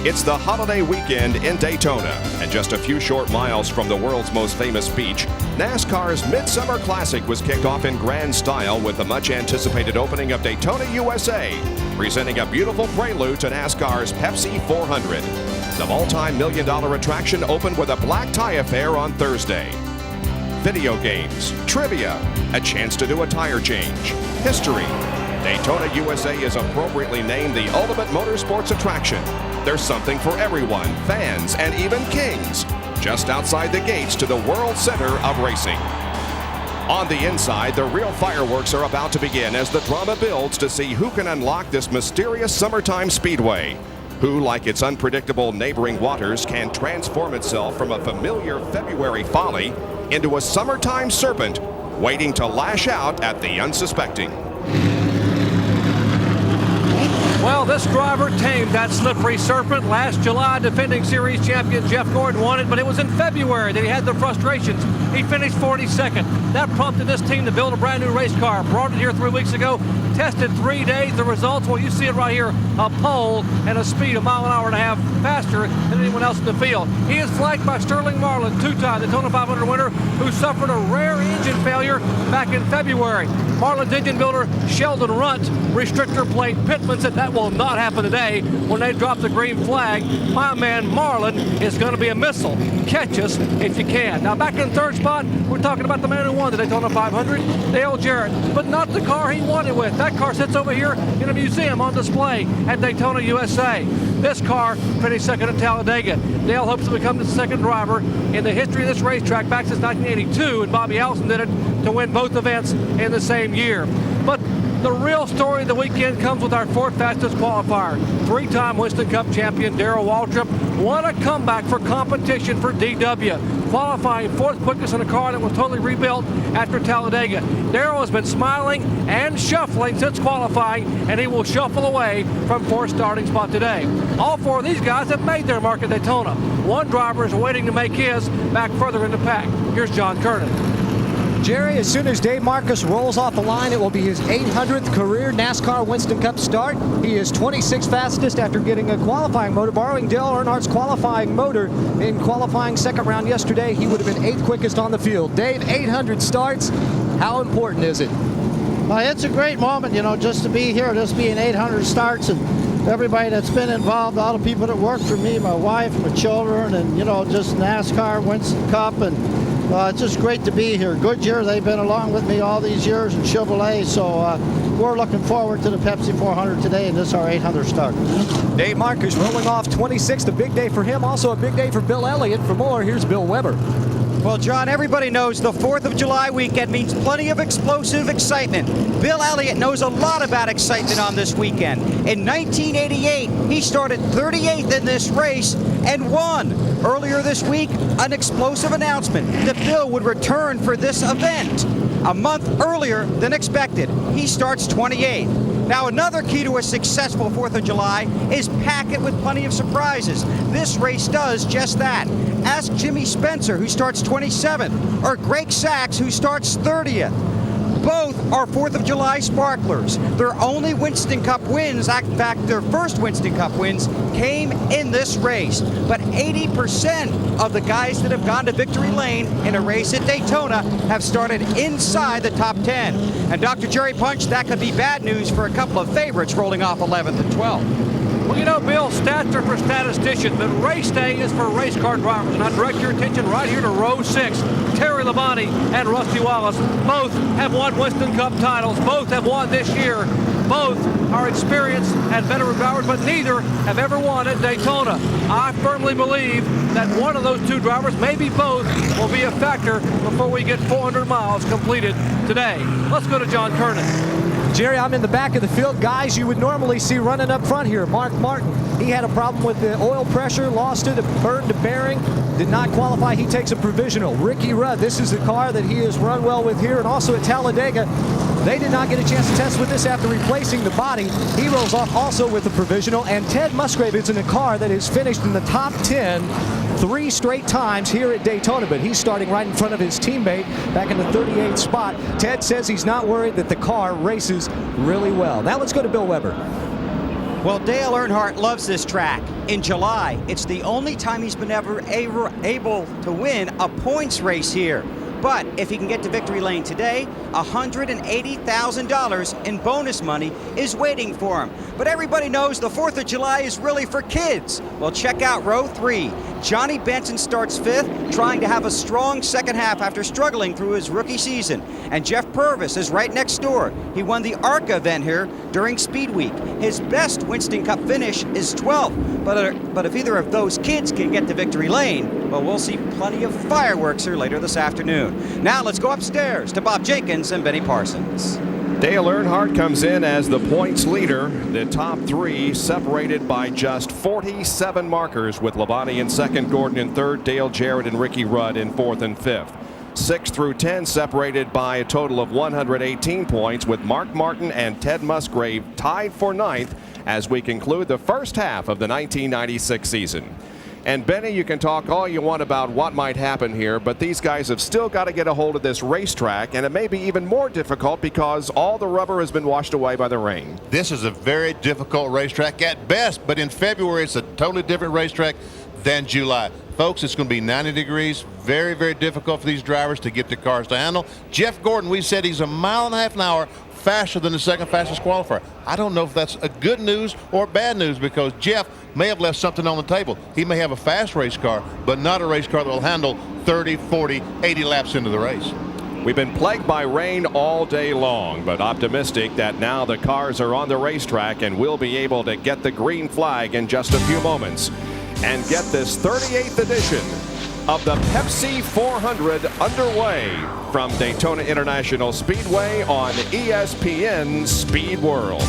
It's the holiday weekend in Daytona, and just a few short miles from the world's most famous beach, NASCAR's Midsummer Classic was kicked off in grand style with the much-anticipated opening of Daytona, USA, presenting a beautiful prelude to NASCAR's Pepsi 400. The multi-million-dollar attraction opened with a black tie affair on Thursday. Video games, trivia, a chance to do a tire change, history. Daytona USA is appropriately named the ultimate motorsports attraction. There's something for everyone, fans, and even kings, just outside the gates to the world center of racing. On the inside, the real fireworks are about to begin as the drama builds to see who can unlock this mysterious summertime speedway. Who, like its unpredictable neighboring waters, can transform itself from a familiar February folly into a summertime serpent waiting to lash out at the unsuspecting. Well, this driver tamed that slippery serpent. Last July, defending series champion Jeff Gordon won it, but it was in February that he had the frustrations. He finished 42nd. That prompted this team to build a brand new race car. Brought it here 3 weeks ago, tested 3 days. The results, well, you see it right here, a pole and a speed 1.5 miles faster than anyone else in the field. He is flanked by Sterling Marlin, two-time Daytona 500 winner, who suffered a rare engine failure back in February. Marlin's engine builder, Sheldon Runt, restrictor-plate pitman, said that will not happen today when they drop the green flag. My man Marlin is going to be a missile. Catch us if you can. Now back in third spot, we're talking about the man who won the Daytona 500, Dale Jarrett, but not the car he won it with. That car sits over here in a museum on display at Daytona, USA. This car finished second at Talladega. Dale hopes to become the second driver in the history of this racetrack back since 1982, and Bobby Allison did it to win both events in the same year. But the real story of the weekend comes with our fourth fastest qualifier. Three-time Winston Cup champion Darrell Waltrip won a comeback for competition for DW, qualifying fourth quickest in a car that was totally rebuilt after Talladega. Darrell has been smiling and shuffling since qualifying, and he will shuffle away from fourth starting spot today. All four of these guys have made their mark at Daytona. One driver is waiting to make his back further in the pack. Here's John Kernan. Jerry, as soon as Dave Marcus rolls off the line, it will be his 800th career NASCAR Winston Cup start. He is 26th fastest after getting a qualifying motor, borrowing Dale Earnhardt's qualifying motor in qualifying second round yesterday. He would have been 8th quickest on the field. Dave, 800 starts. How important is it? Well, it's a great moment, you know, just to be here, just being 800 starts, and everybody that's been involved, all the people that work for me, my wife, my children, and, you know, just NASCAR, Winston Cup, and it's just great to be here. Goodyear, they've been along with me all these years, and Chevrolet, so we're looking forward to the Pepsi 400 today, and this is our 800 start. Dave Marcus rolling off 26th, a big day for him, also a big day for Bill Elliott. For more, here's Bill Weber. Well, John, everybody knows the 4th of July weekend means plenty of explosive excitement. Bill Elliott knows a lot about excitement on this weekend. In 1988, he started 38th in this race and won. Earlier this week, an explosive announcement that Bill would return for this event. A month earlier than expected, he starts 28th. Now, another key to a successful 4th of July is pack it with plenty of surprises. This race does just that. Ask Jimmy Spencer, who starts 27th, or Greg Sachs, who starts 30th. Both are 4th of July sparklers. Their only Winston Cup wins, in fact, their first Winston Cup wins, came in this race. But 80% of the guys that have gone to victory lane in a race at Daytona have started inside the top 10. And Dr. Jerry Punch, that could be bad news for a couple of favorites rolling off 11th and 12th. Well, you know, Bill, stats are for statisticians, but race day is for race car drivers. And I direct your attention right here to row 6. Terry Labonte and Rusty Wallace both have won Winston Cup titles. Both have won this year. Both are experienced and veteran drivers, but neither have ever won at Daytona. I firmly believe that one of those two drivers, maybe both, will be a factor before we get 400 miles completed today. Let's go to John Kernan. Jerry, I'm in the back of the field. Guys you would normally see running up front here. Mark Martin, he had a problem with the oil pressure, lost it, burned a bearing, did not qualify. He takes a provisional. Ricky Rudd, this is the car that he has run well with here, and also at Talladega. They did not get a chance to test with this after replacing the body. He rolls off also with a provisional, and Ted Musgrave is in a car that has finished in the top 10 3 straight times here at Daytona, but he's starting right in front of his teammate back in the 38th spot. Ted says he's not worried, that the car races really well. Now let's go to Bill Weber. Well, Dale Earnhardt loves this track. In July, it's the only time he's been ever able to win a points race here. But if he can get to victory lane today, $180,000 in bonus money is waiting for him. But everybody knows the 4th of July is really for kids. Well, check out row 3. Johnny Benson starts 5th, trying to have a strong second half after struggling through his rookie season. And Jeff Purvis is right next door. He won the ARCA event here during Speed Week. His best Winston Cup finish is 12th. But if either of those kids can get to victory lane, well, we'll see plenty of fireworks here later this afternoon. Now let's go upstairs to Bob Jenkins and Benny Parsons. Dale Earnhardt comes in as the points leader. The top 3 separated by just 47 markers, with Labonte in 2nd, Gordon in 3rd, Dale Jarrett and Ricky Rudd in 4th and 5th. 6 through 10 separated by a total of 118 points, with Mark Martin and Ted Musgrave tied for 9th as we conclude the first half of the 1996 season. And Benny, you can talk all you want about what might happen here, but these guys have still got to get a hold of this racetrack, and it may be even more difficult because all the rubber has been washed away by the rain. This is a very difficult racetrack at best, but in February it's a totally different racetrack than July. Folks, it's going to be 90 degrees. Very, very difficult for these drivers to get the cars to handle. Jeff Gordon, we said he's 1.5 miles an hour faster than the second fastest qualifier. I don't know if that's a good news or bad news, because Jeff may have left something on the table. He may have a fast race car, but not a race car that will handle 30, 40, 80 laps into the race. We've been plagued by rain all day long, but optimistic that now the cars are on the racetrack and we'll be able to get the green flag in just a few moments and get this 38th edition of the Pepsi 400 underway from Daytona International Speedway on ESPN Speed World.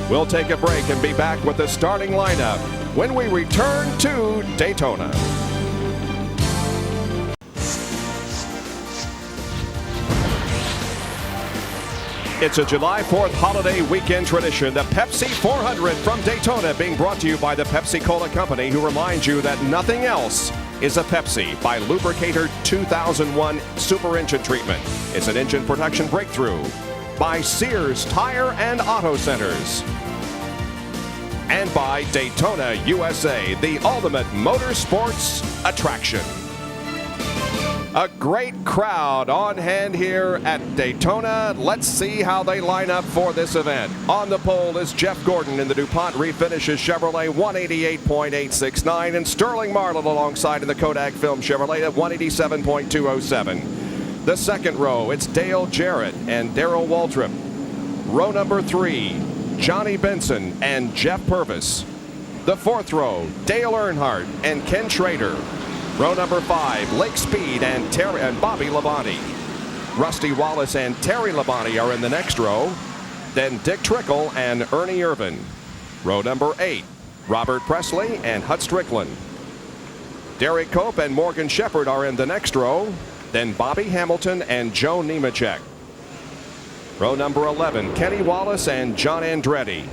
We'll take a break and be back with the starting lineup when we return to Daytona. It's a July 4th holiday weekend tradition, the Pepsi 400 from Daytona, being brought to you by the Pepsi-Cola Company, who reminds you that nothing else is a Pepsi. By Lubricator 2001 Super Engine Treatment. It's an engine production breakthrough. By Sears Tire and Auto Centers. And by Daytona USA, the ultimate motorsports attraction. A great crowd on hand here at Daytona. Let's see how they line up for this event. On the pole is Jeff Gordon in the DuPont Refinishes Chevrolet 188.869, and Sterling Marlin alongside in the Kodak Film Chevrolet at 187.207. The second row, it's Dale Jarrett and Darrell Waltrip. Row number 3, Johnny Benson and Jeff Purvis. The fourth row, Dale Earnhardt and Ken Schrader. Row number 5, Lake Speed and Bobby Labonte. Rusty Wallace and Terry Labonte are in the next row. Then Dick Trickle and Ernie Irvin. Row number 8, Robert Presley and Hut Strickland. Derek Cope and Morgan Shepherd are in the next row. Then Bobby Hamilton and Joe Nemechek. Row number 11, Kenny Wallace and John Andretti.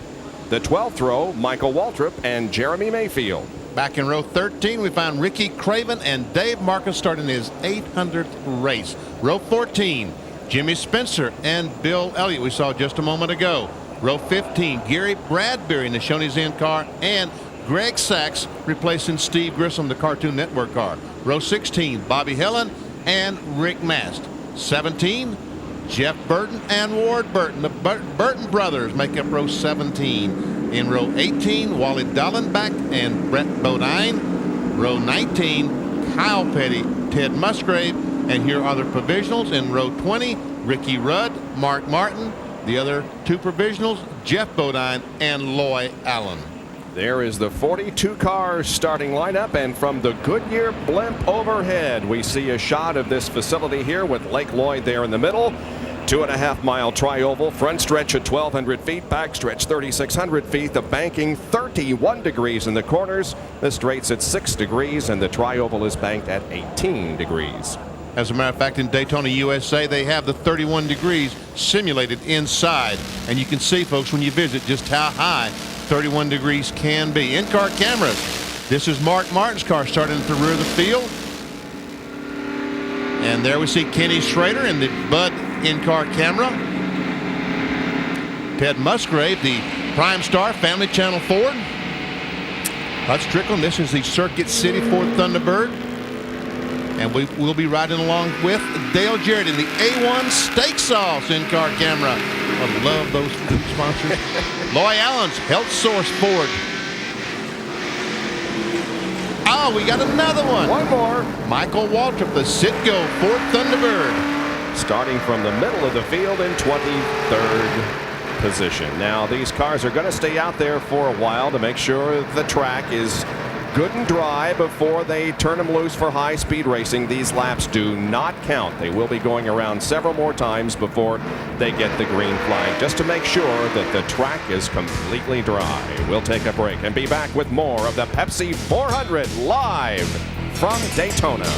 The 12th row, Michael Waltrip and Jeremy Mayfield. Back in row 13, we find Ricky Craven and Dave Marcus starting his 800th race. Row 14, Jimmy Spencer and Bill Elliott, we saw just a moment ago. Row 15, Gary Bradbury in the Shoney's Inn car, and Greg Sachs replacing Steve Grissom, the Cartoon Network car. Row 16, Bobby Helen and Rick Mast. 17, Jeff Burton and Ward Burton. The Burton brothers make up row 17. In row 18, Wally Dallenbach and Brett Bodine. Row 19, Kyle Petty, Ted Musgrave. And here are the provisionals. In row 20, Ricky Rudd, Mark Martin. The other two provisionals, Jeff Bodine and Loy Allen. There is the 42 cars starting lineup, and from the Goodyear blimp overhead, we see a shot of this facility here with Lake Lloyd there in the middle. 2.5 mile tri-oval, front stretch at 1,200 feet, back stretch 3,600 feet. The banking 31 degrees in the corners. The straights at 6 degrees, and the tri-oval is banked at 18 degrees. As a matter of fact, in Daytona USA, they have the 31 degrees simulated inside. And you can see, folks, when you visit, just how high 31 degrees can be. In-car cameras. This is Mark Martin's car starting at the rear of the field. And there we see Kenny Schrader in the Bud in-car camera. Ted Musgrave, the Prime Star, Family Channel Ford. Hutch Strickland, this is the Circuit City Ford Thunderbird. And we'll be riding along with Dale Jarrett in the A1 Steak Sauce in-car camera. I love those food sponsors. Loy Allen's Health Source Ford. Oh, we got another one. One more. Michael Waltrip, the Citgo Ford Thunderbird. Starting from the middle of the field in 23rd position. Now, these cars are going to stay out there for a while to make sure the track is good and dry before they turn them loose for high-speed racing. These laps do not count. They will be going around several more times before they get the green flag, just to make sure that the track is completely dry. We'll take a break and be back with more of the Pepsi 400 live from Daytona.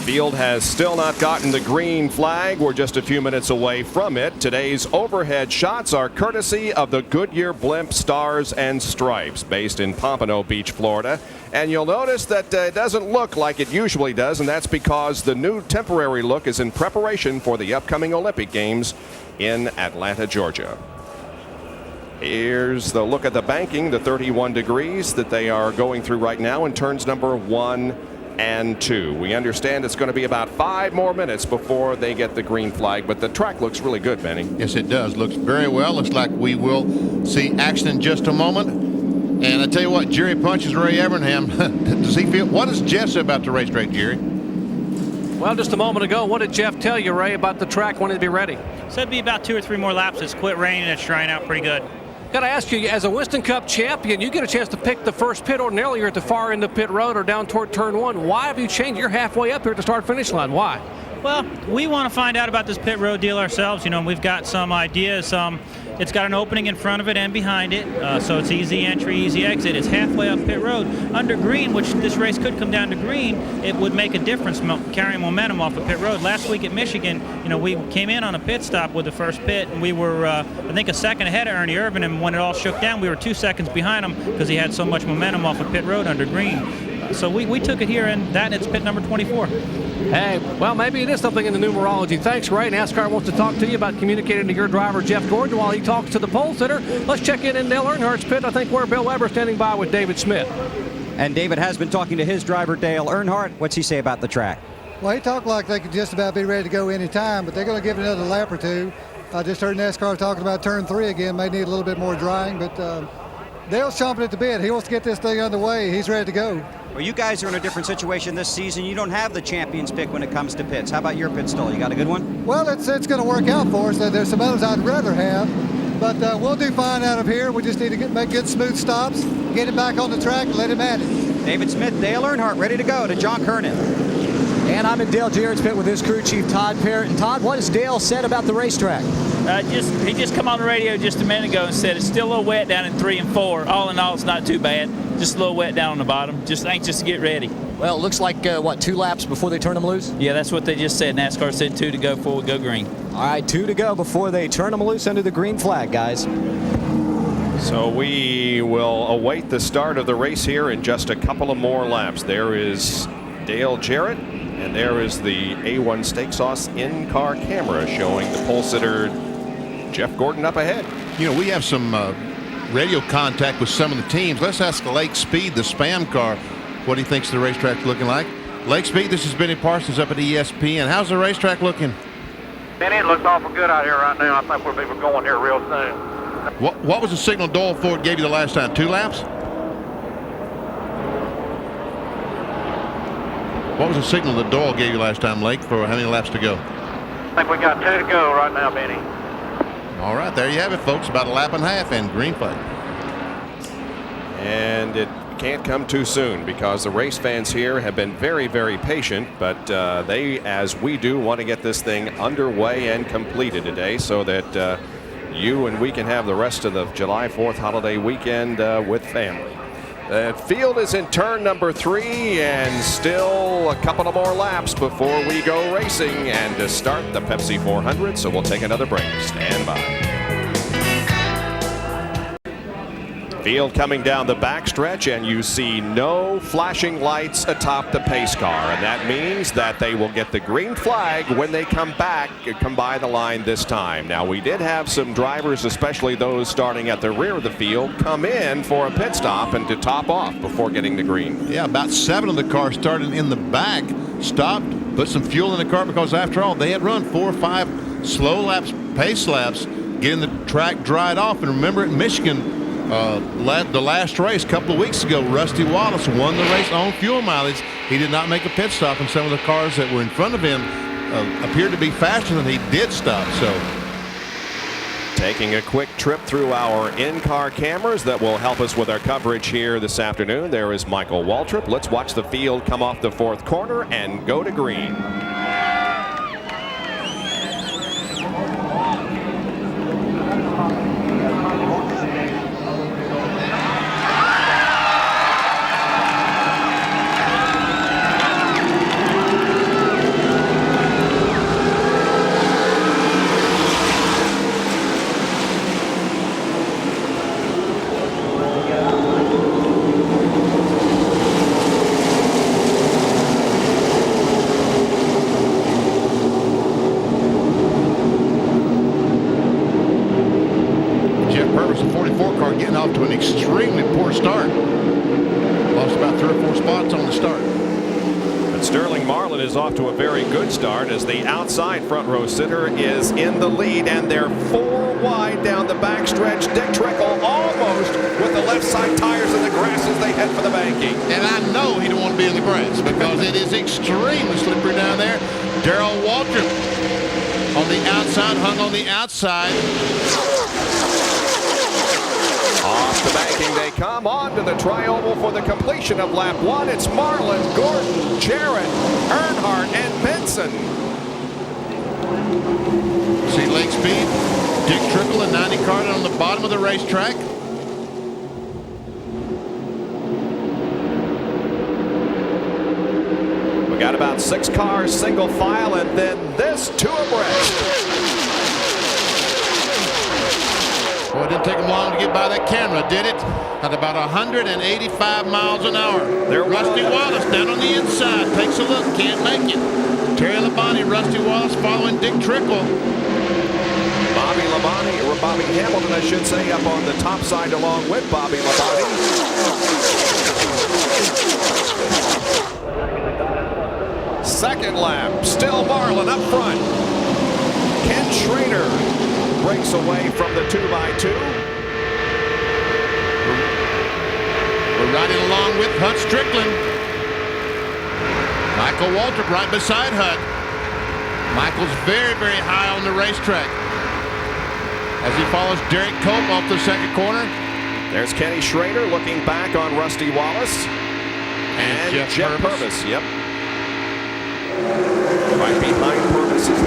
Field has still not gotten the green flag. We're just a few minutes away from it. Today's overhead shots are courtesy of the Goodyear Blimp Stars and Stripes, based in Pompano Beach, Florida. And you'll notice that it doesn't look like it usually does, and that's because the new temporary look is in preparation for the upcoming Olympic Games in Atlanta, Georgia. Here's the look at the banking, the 31 degrees that they are going through right now in turns number 1 and 2. We understand it's going to be about 5 more minutes before they get the green flag, but the track looks really good, Benny. Yes, it does. Looks very well. Looks like we will see action in just a moment. And I tell you what, Jerry punches Ray Evernham. Does he feel? What does Jeff say about the racetrack, Jerry? Well, just a moment ago, what did Jeff tell you, Ray, about the track when it'd be ready? So it'd be about 2 or 3 more laps. It's quit raining. It's drying out pretty good. Got to ask you, as a Winston Cup champion, you get a chance to pick the first pit. Ordinarily, you're at the far end of pit road or down toward turn 1. Why have you changed? You're halfway up here at the start-finish line. Why? Well, we want to find out about this pit road deal ourselves. You know, we've got some ideas. It's got an opening in front of it and behind it, so it's easy entry, easy exit. It's halfway up pit road. Under green, which this race could come down to green, it would make a difference carrying momentum off of pit road. Last week at Michigan, you know, we came in on a pit stop with the first pit, and we were, I think, a second ahead of Ernie Irvin, and when it all shook down, we were 2 seconds behind him because he had so much momentum off of pit road under green. So we took it here, and it's pit number 24. Hey, well, maybe it is something in the numerology. Thanks, Ray. NASCAR wants to talk to you about communicating to your driver, Jeff Gordon, while he talks to the pole sitter. Let's check in Dale Earnhardt's pit, I think, where Bill Weber's standing by with David Smith. And David has been talking to his driver, Dale Earnhardt. What's he say about the track? Well, he talked like they could just about be ready to go any time, but they're going to give it another lap or two. I just heard NASCAR talking about turn 3 again. May need a little bit more drying, but Dale's chomping at the bit. He wants to get this thing underway. He's ready to go. Well, you guys are in a different situation this season. You don't have the champions pick when it comes to pits. How about your pit stall? You got a good one? Well, it's going to work out for us. There's some others I'd rather have, but we'll do fine out of here. We just need to make good, smooth stops, get him back on the track, and let him at it. David Smith, Dale Earnhardt, ready to go to John Kernan. And I'm in Dale Jarrett's pit with his crew chief, Todd Parrott. And Todd, what has Dale said about the racetrack? He just come on the radio just a minute ago and said it's still a little wet down in 3 and 4. All in all, it's not too bad. Just a little wet down on the bottom. Just anxious to get ready. Well, it looks like, 2 laps before they turn them loose? Yeah, that's what they just said. NASCAR said 2 to go before we go green. All right, 2 to go before they turn them loose under the green flag, guys. So we will await the start of the race here in just a couple of more laps. There is Dale Jarrett, and there is the A1 Steak Sauce in-car camera showing the pole sitter Jeff Gordon up ahead. You know, we have some radio contact with some of the teams. Let's ask Lake Speed, the spam car, what he thinks the racetrack's looking like. Lake Speed, this is Benny Parsons up at ESPN. How's the racetrack looking? Benny, it looks awful good out here right now. I think we'll be going here real soon. What was the signal Doyle Ford gave you the last time? 2 laps? What was the signal that Doyle gave you last time, Lake, for how many laps to go? I think we got 2 to go right now, Benny. All right, there you have it, folks. About a lap and a half and green flag. And it can't come too soon because the race fans here have been very, very patient, but they, as we do, want to get this thing underway and completed today so that you and we can have the rest of the July 4th holiday weekend with family. The field is in turn number 3 and still a couple of more laps before we go racing and to start the Pepsi 400, so we'll take another break. Stand by. Field coming down the backstretch, and you see no flashing lights atop the pace car, and that means that they will get the green flag when they come by the line this time. Now, we did have some drivers, especially those starting at the rear of the field, come in for a pit stop and to top off before getting the green. Yeah, about 7 of the cars started in the back, stopped, put some fuel in the car, because after all, they had run 4 or 5 slow laps, pace laps, getting the track dried off. And remember, at Michigan, the last race a couple of weeks ago, Rusty Wallace won the race on fuel mileage. He did not make a pit stop, and some of the cars that were in front of him appeared to be faster than he did stop. So, taking a quick trip through our in-car cameras that will help us with our coverage here this afternoon. There is Michael Waltrip. Let's watch the field come off the 4th corner and go to green. Off to a very good start as the outside front row sitter is in the lead, and they're 4 wide down the backstretch. Dick Trickle almost with the left side tires in the grass as they head for the banking. And I know he don't want to be in the grass because it is extremely slippery down there. Darrell Waltrip on the outside, hung on the outside. Off the banking they come, on to the tri-oval for the completion of lap 1. It's Marlin, Gordon, Jarrett, Earnhardt, and Benson. See lake speed. Dick Trickle, a 90 car on the bottom of the racetrack. We got about 6 cars single file, and then this 2 abreast. Well, it didn't take them long to get by that camera, did it? At about 185 miles an hour. There, Rusty Wallace down on the inside. Takes a look, can't make it. Terry Labonte, Rusty Wallace following Dick Trickle. Bobby Labonte, or Bobby Hamilton, I should say, up on the top side along with Bobby Labonte. Second lap, still Marlin up front. Ken Schrader breaks away from the 2x2. We're riding along with Hut Strickland. Michael Waltrip right beside Hut. Michael's very, very high on the racetrack as he follows Derek Cope off the 2nd corner. There's Kenny Schrader looking back on Rusty Wallace. And Jeff Purvis. Yep. Right behind Purvis is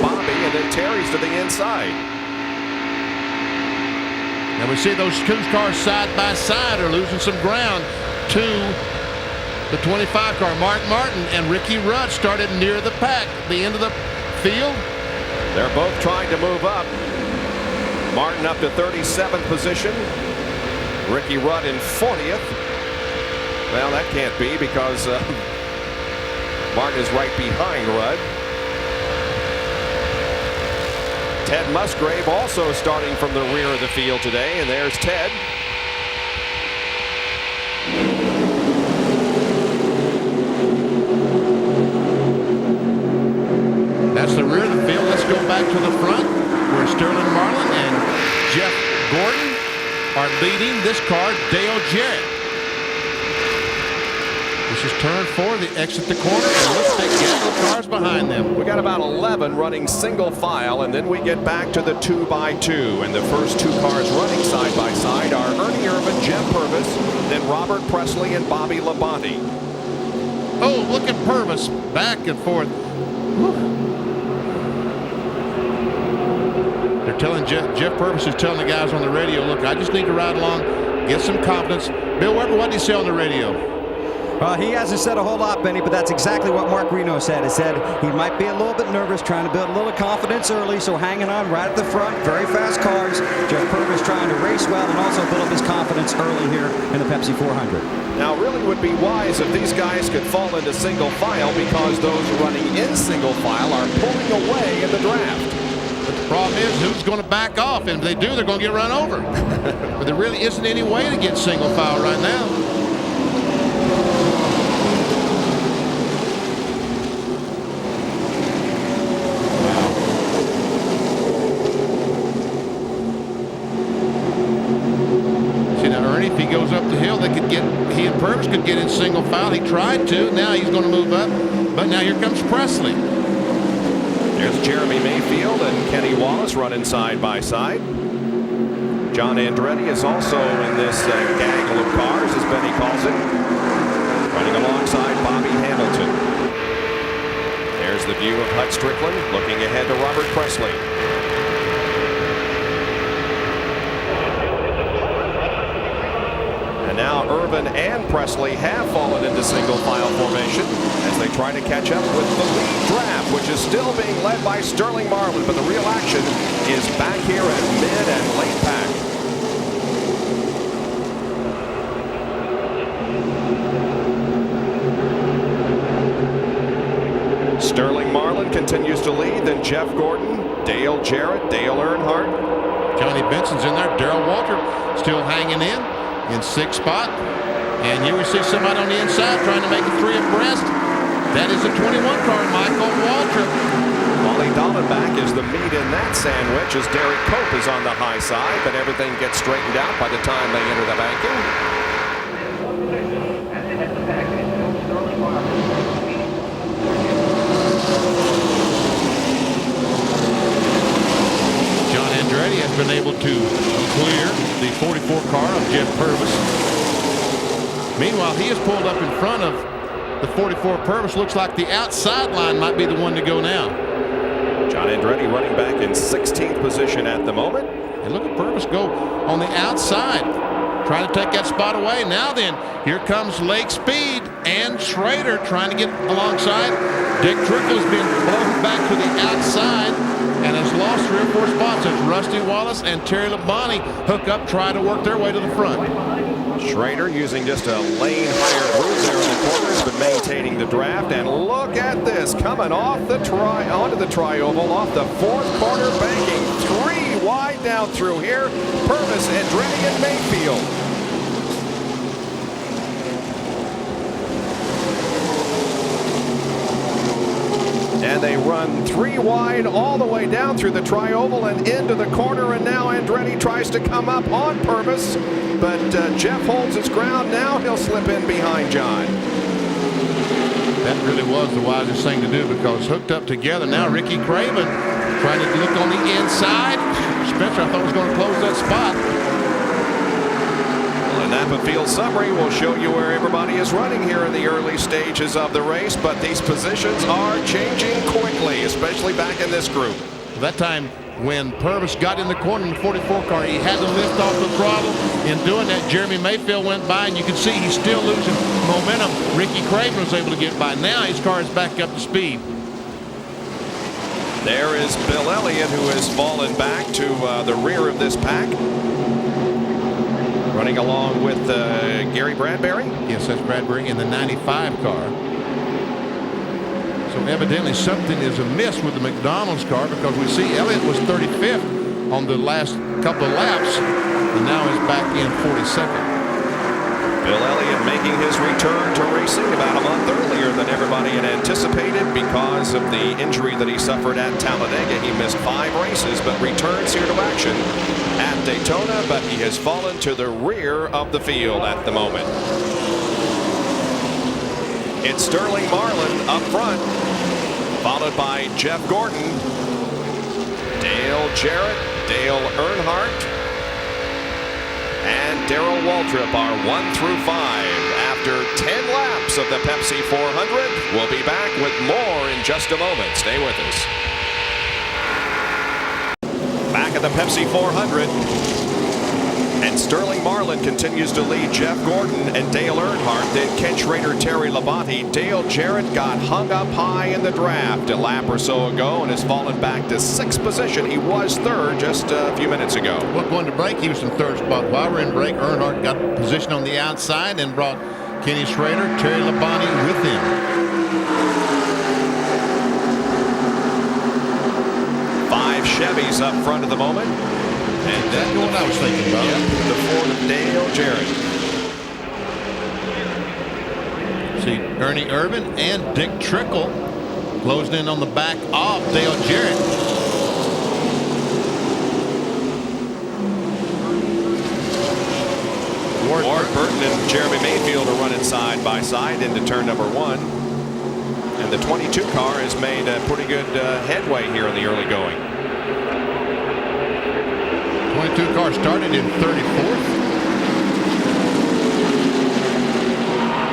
Bobby, and then Terry's to the inside. And we see those 2 cars side by side are losing some ground to the 25 car. Mark Martin and Ricky Rudd started near the pack at the end of the field. They're both trying to move up. Martin up to 37th position. Ricky Rudd in 40th. Well, that can't be because Martin is right behind Rudd. Ted Musgrave also starting from the rear of the field today, and there's Ted. That's the rear of the field. Let's go back to the front where Sterling Marlin and Jeff Gordon are leading this car, Dale Jarrett. This is turn 4. They exit the corner, and look, big gap of cars behind them. We got about 11 running single file, and then we get back to the 2x2. And the first 2 cars running side by side are Ernie Irvan, Jeff Purvis, then Robert Presley and Bobby Labonte. Oh, look at Purvis back and forth. They're telling Jeff Purvis is telling the guys on the radio, look, I just need to ride along, get some confidence. Bill Weber, what did he say on the radio? He hasn't said a whole lot, Benny, but that's exactly what Mark Reno said. He said he might be a little bit nervous, trying to build a little confidence early, so hanging on right at the front, very fast cars. Jeff Purvis trying to race well and also build up his confidence early here in the Pepsi 400. Now, really would be wise if these guys could fall into single file, because those running in single file are pulling away in the draft. But the problem is, who's going to back off? And if they do, they're going to get run over. But there really isn't any way to get single file right now. If he goes up the hill, he and Purvis could get in single file. He tried to. Now he's going to move up. But now here comes Presley. There's Jeremy Mayfield and Kenny Wallace running side by side. John Andretti is also in this gaggle of cars, as Benny calls it, running alongside Bobby Hamilton. There's the view of Hut Strickland looking ahead to Robert Presley. And now Irvin and Presley have fallen into single file formation as they try to catch up with the lead draft, which is still being led by Sterling Marlin, but the real action is back here at mid and late pack. Sterling Marlin continues to lead, then Jeff Gordon, Dale Jarrett, Dale Earnhardt. Johnny Benson's in there. Darrell Waltrip still hanging in sixth spot. And here we see somebody on the inside trying to make it 3 abreast. That is a 21 car, Michael Waltrip. Wally Dallenbach is the meat in that sandwich as Derek Cope is on the high side, but everything gets straightened out by the time they enter the banking. John Andretti has been able to clear the 44 car of Jeff Purvis. Meanwhile, he is pulled up in front of the 44 Purvis. Looks like the outside line might be the one to go now. John Andretti running back in 16th position at the moment. And look at Purvis go on the outside, trying to take that spot away. Now then, here comes Lake Speed and Schrader trying to get alongside. Dick Trickle has been blown back to the outside and has lost 3 or 4 spots as Rusty Wallace and Terry Labonte hook up, try to work their way to the front. Schrader using just a lane higher route there in the corners, but maintaining the draft. And look at this, coming off the onto the tri-oval, off the 4th corner banking. 3 wide down through here. Purvis, Andretti, and Mayfield. And they run 3 wide all the way down through the tri-oval and into the corner. And now Andretti tries to come up on Purvis, but Jeff holds his ground. Now he'll slip in behind John. That really was the wisest thing to do, because hooked up together. Now Ricky Craven trying to look on the inside. Spencer, I thought, was going to close that spot. The Napa Field summary will show you where everybody is running here in the early stages of the race, but these positions are changing quickly, especially back in this group. That time when Purvis got in the corner in the 44 car, he had to lift off the throttle. In doing that, Jeremy Mayfield went by, and you can see he's still losing momentum. Ricky Craven was able to get by. Now his car is back up to speed. There is Bill Elliott, who has fallen back to the rear of this pack, running along with Gary Bradbury. Yes, that's Bradbury in the 95 car. So evidently something is amiss with the McDonald's car, because we see Elliott was 35th on the last couple of laps, and now is back in 42nd. Bill Elliott making his return to racing about a month earlier than everybody had anticipated because of the injury that he suffered at Talladega. He missed 5 races, but returns here to action at Daytona, but he has fallen to the rear of the field at the moment. It's Sterling Marlin up front, followed by Jeff Gordon, Dale Jarrett, Dale Earnhardt, and Darrell Waltrip are 1 through 5. After 10 laps of the Pepsi 400, we'll be back with more in just a moment. Stay with us. Back at the Pepsi 400. And Sterling Marlin continues to lead Jeff Gordon and Dale Earnhardt. Then Ken Schrader, Terry Labonte. Dale Jarrett got hung up high in the draft a lap or so ago and has fallen back to 6th position. He was 3rd just a few minutes ago. Well, going to break, he was in 3rd spot. While we're in break, Earnhardt got position on the outside and brought Kenny Schrader, Terry Labonte with him. 5 Chevys up front at the moment. And that's what I was thinking about. Yep, the Ford of Dale Jarrett. See Ernie Irvin and Dick Trickle closing in on the back of Dale Jarrett. Ward Burton and Jeremy Mayfield are running side by side into turn number 1. And the 22 car has made a pretty good headway here in the early going. 22 car started in 34th.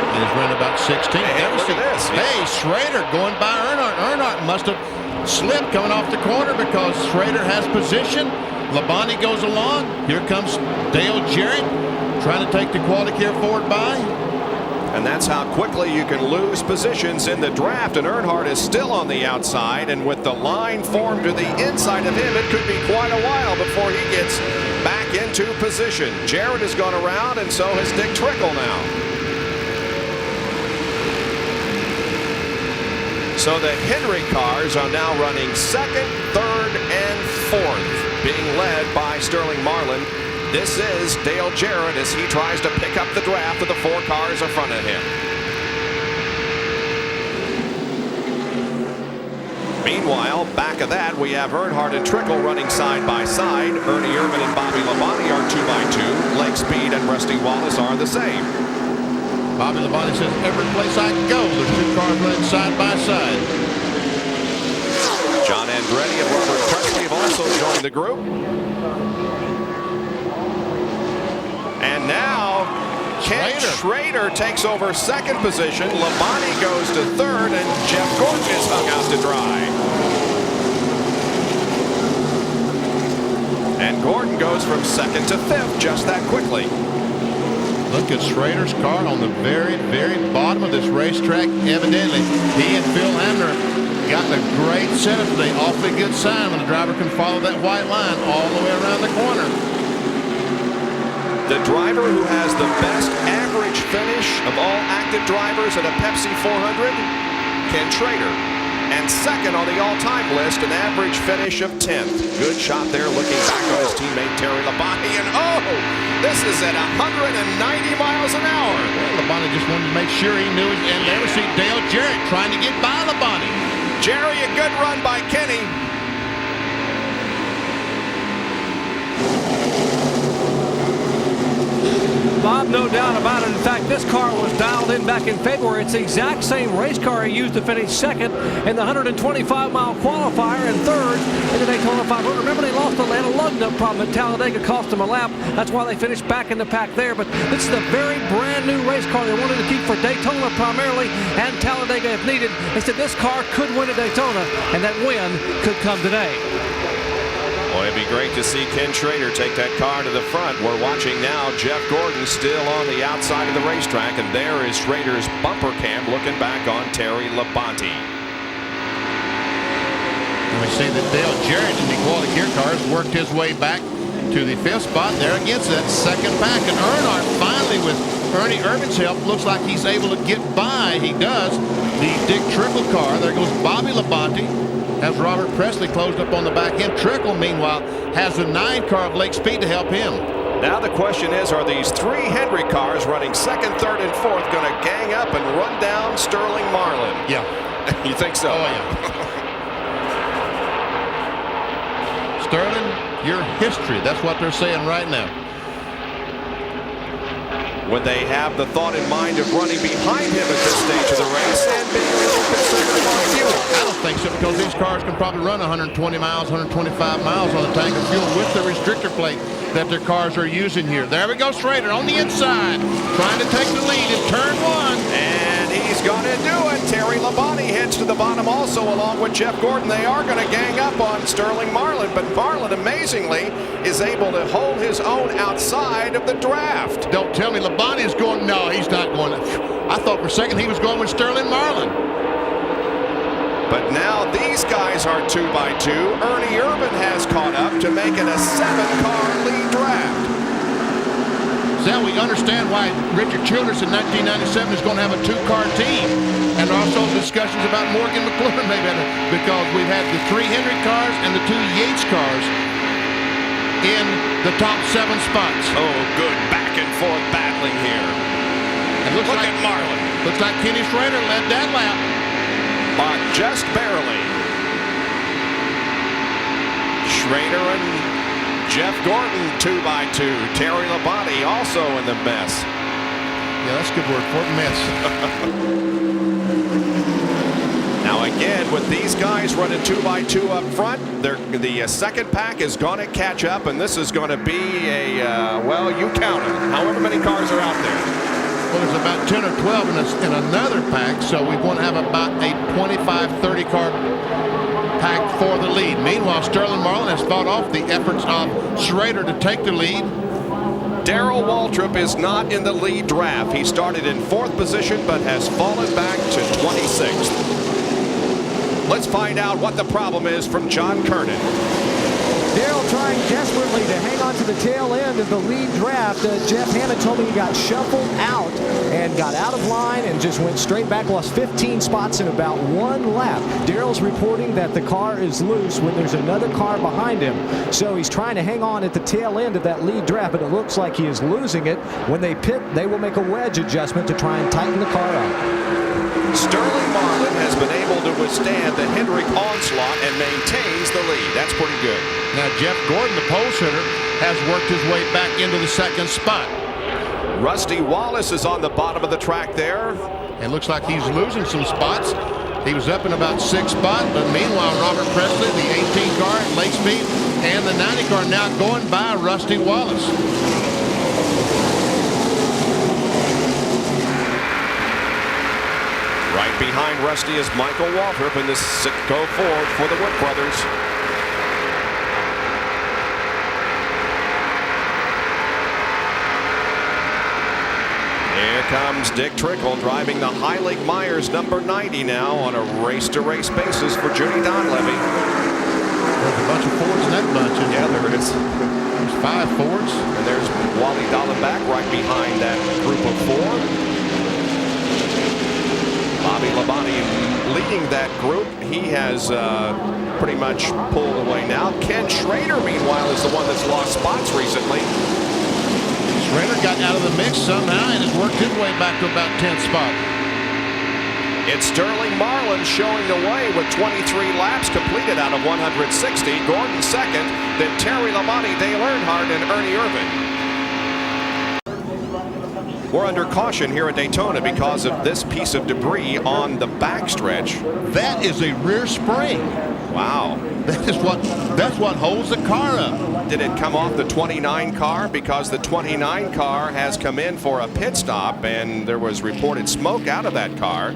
And it's running about 16th. Hey, look at this. Hey, Schrader going by Earnhardt. Earnhardt must have slipped coming off the corner because Schrader has position. Labonte goes along. Here comes Dale Jarrett trying to take the Quality Care Ford by. And that's how quickly you can lose positions in the draft. And Earnhardt is still on the outside. And with the line formed to the inside of him, it could be quite a while before he gets back into position. Jarrett has gone around, and so has Dick Trickle now. So the Henry cars are now running 2nd, 3rd, and 4th, being led by Sterling Marlin. This is Dale Jarrett as he tries to pick up the draft of the 4 cars in front of him. Meanwhile, back of that, we have Earnhardt and Trickle running side by side. Ernie Irvin and Bobby Labonte are 2x2. Lake Speed and Rusty Wallace are the same. Bobby Labonte says, every place I go, there's 2 cars running side by side. John Andretti and Robert Presley have also joined the group. And now Ken Schrader takes over 2nd position. Labonte goes to 3rd, and Jeff Gordon is hung out to dry. And Gordon goes from 2nd to 5th just that quickly. Look at Schrader's car on the very, very bottom of this racetrack. Evidently, he and Phil Hamner got a great setup today. Awfully good sign when the driver can follow that white line all the way around the corner. The driver who has the best average finish of all active drivers at a Pepsi 400, Ken Schrader. And 2nd on the all-time list, an average finish of 10th. Good shot there, looking back on his teammate Terry Labonte. And oh, this is at 190 miles an hour. Well, Labonte just wanted to make sure he knew it. And there we see Dale Jarrett trying to get by Labonte. Jerry, a good run by Kenny. Bob, no doubt about it. In fact, this car was dialed in back in February. It's the exact same race car he used to finish 2nd in the 125-mile qualifier and 3rd in the Daytona 500. Remember, they lost a lug nut problem at Talladega, cost them a lap. That's why they finished back in the pack there. But this is a very brand new race car they wanted to keep for Daytona primarily and Talladega if needed. They said this car could win at Daytona, and that win could come today. Boy, it'd be great to see Ken Schrader take that car to the front. We're watching now Jeff Gordon still on the outside of the racetrack, and there is Schrader's bumper cam looking back on Terry Labonte. And we see that Dale Jarrett in the Quality Care cars worked his way back to the 5th spot there against that 2nd pack. And Earnhardt finally, with Ernie Irvin's help, looks like he's able to get by. He does. The Dick Trickle car. There goes Bobby Labonte. Has Robert Presley closed up on the back end. Trickle, meanwhile, has the 9 car of Lake Speed to help him. Now the question is, are these 3 Henry cars running 2nd, 3rd, and 4th going to gang up and run down Sterling Marlin? Yeah. You think so? Oh, yeah. Sterling, your history. That's what they're saying right now. When they have the thought in mind of running behind him at this stage of the race and being a little conservative on fuel. I don't think so, because these cars can probably run 120 miles, 125 miles on a tank of fuel with the restrictor plate that their cars are using here. There we go, Schrader on the inside, trying to take the lead in turn 1. And he he's going to do it. Terry Labonte heads to the bottom also, along with Jeff Gordon. They are going to gang up on Sterling Marlin, but Marlin, amazingly, is able to hold his own outside of the draft. Don't tell me Labonte is going. No, he's not going. I thought for a second he was going with Sterling Marlin. But now these guys are 2x2. Ernie Irvan has caught up to make it a 7-car lead draft. Now we understand why Richard Childress in 1997 is going to have a 2-car team. And also discussions about Morgan McLuhan maybe, because we've had the 3 Hendrick cars and the 2 Yates cars in the top 7 spots. Oh, good back and forth battling here. And look at Marlin. Looks like Kenny Schrader led that lap. But just barely. Schrader and Jeff Gordon 2x2. Terry Labonte also in the mess. Yeah, that's a good word for it, mess. Now again, with these guys running 2x2 up front, the second pack is going to catch up, and this is going to be a, well, you count them, however many cars are out there. Well, there's about 10 or 12 in another pack, so we want to have about a 25-30 car pack for the lead. Meanwhile, Sterling Marlin has fought off the efforts of Schrader to take the lead. Darrell Waltrip is not in the lead draft. He started in 4th position but has fallen back to 26th. Let's find out what the problem is from John Kernan. Darrell trying desperately to hang on to the tail end of the lead draft. Jeff Hammond told me he got shuffled out and got out of line and just went straight back, lost 15 spots in about 1 lap. Darrell's reporting that the car is loose when there's another car behind him. So he's trying to hang on at the tail end of that lead draft, but it looks like he is losing it. When they pit, they will make a wedge adjustment to try and tighten the car up. Sterling Marlin has been able to withstand the Hendrick onslaught and maintains the lead. That's pretty good. Now Jeff Gordon, the pole sitter, has worked his way back into the 2nd spot. Rusty Wallace is on the bottom of the track there. It looks like he's losing some spots. He was up in about 6 spots, but meanwhile Robert Presley, the 18 car at late speed, and the 90 car now going by Rusty Wallace. Right behind Rusty is Michael Waltrip in this Sitco Ford for the Wood brothers. Here comes Dick Trickle driving the Heilig Myers number 90 now on a race-to-race basis for Judy Donlevy. There's a bunch of Fords in that bunch. Yeah, there is. There's 5 Fords. And there's Wally Dallenbach right behind that group of 4. Bobby Labonte leading that group. He has pretty much pulled away now. Ken Schrader, meanwhile, is the one that's lost spots recently. Schrader got out of the mix somehow and has worked his way back to about 10th spot. It's Sterling Marlin showing the way with 23 laps completed out of 160. Gordon 2nd, then Terry Labonte, Dale Earnhardt, and Ernie Irvan. We're under caution here at Daytona because of this piece of debris on the backstretch. That is a rear spring. Wow. That's what holds the car up. Did it come off the 29 car? Because the 29 car has come in for a pit stop and there was reported smoke out of that car.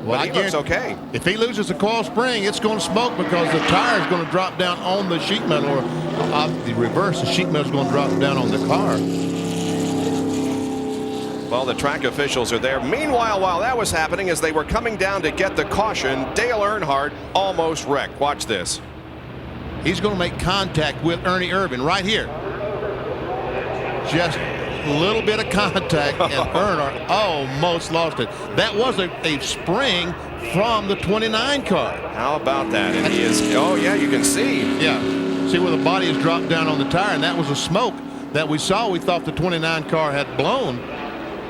Well, he looks okay. If he loses the coil spring, it's going to smoke because the tire is going to drop down on the sheet metal, or the reverse, the sheet metal is going to drop down on the car. Well, the track officials are there. Meanwhile, while that was happening, as they were coming down to get the caution, Dale Earnhardt almost wrecked. Watch this. He's going to make contact with Ernie Irvan right here. Just a little bit of contact, and Earnhardt almost lost it. That was a spring from the 29 car. How about that? And he is, oh yeah, you can see. Yeah, see where the body has dropped down on the tire, and that was a smoke that we saw. We thought the 29 car had blown.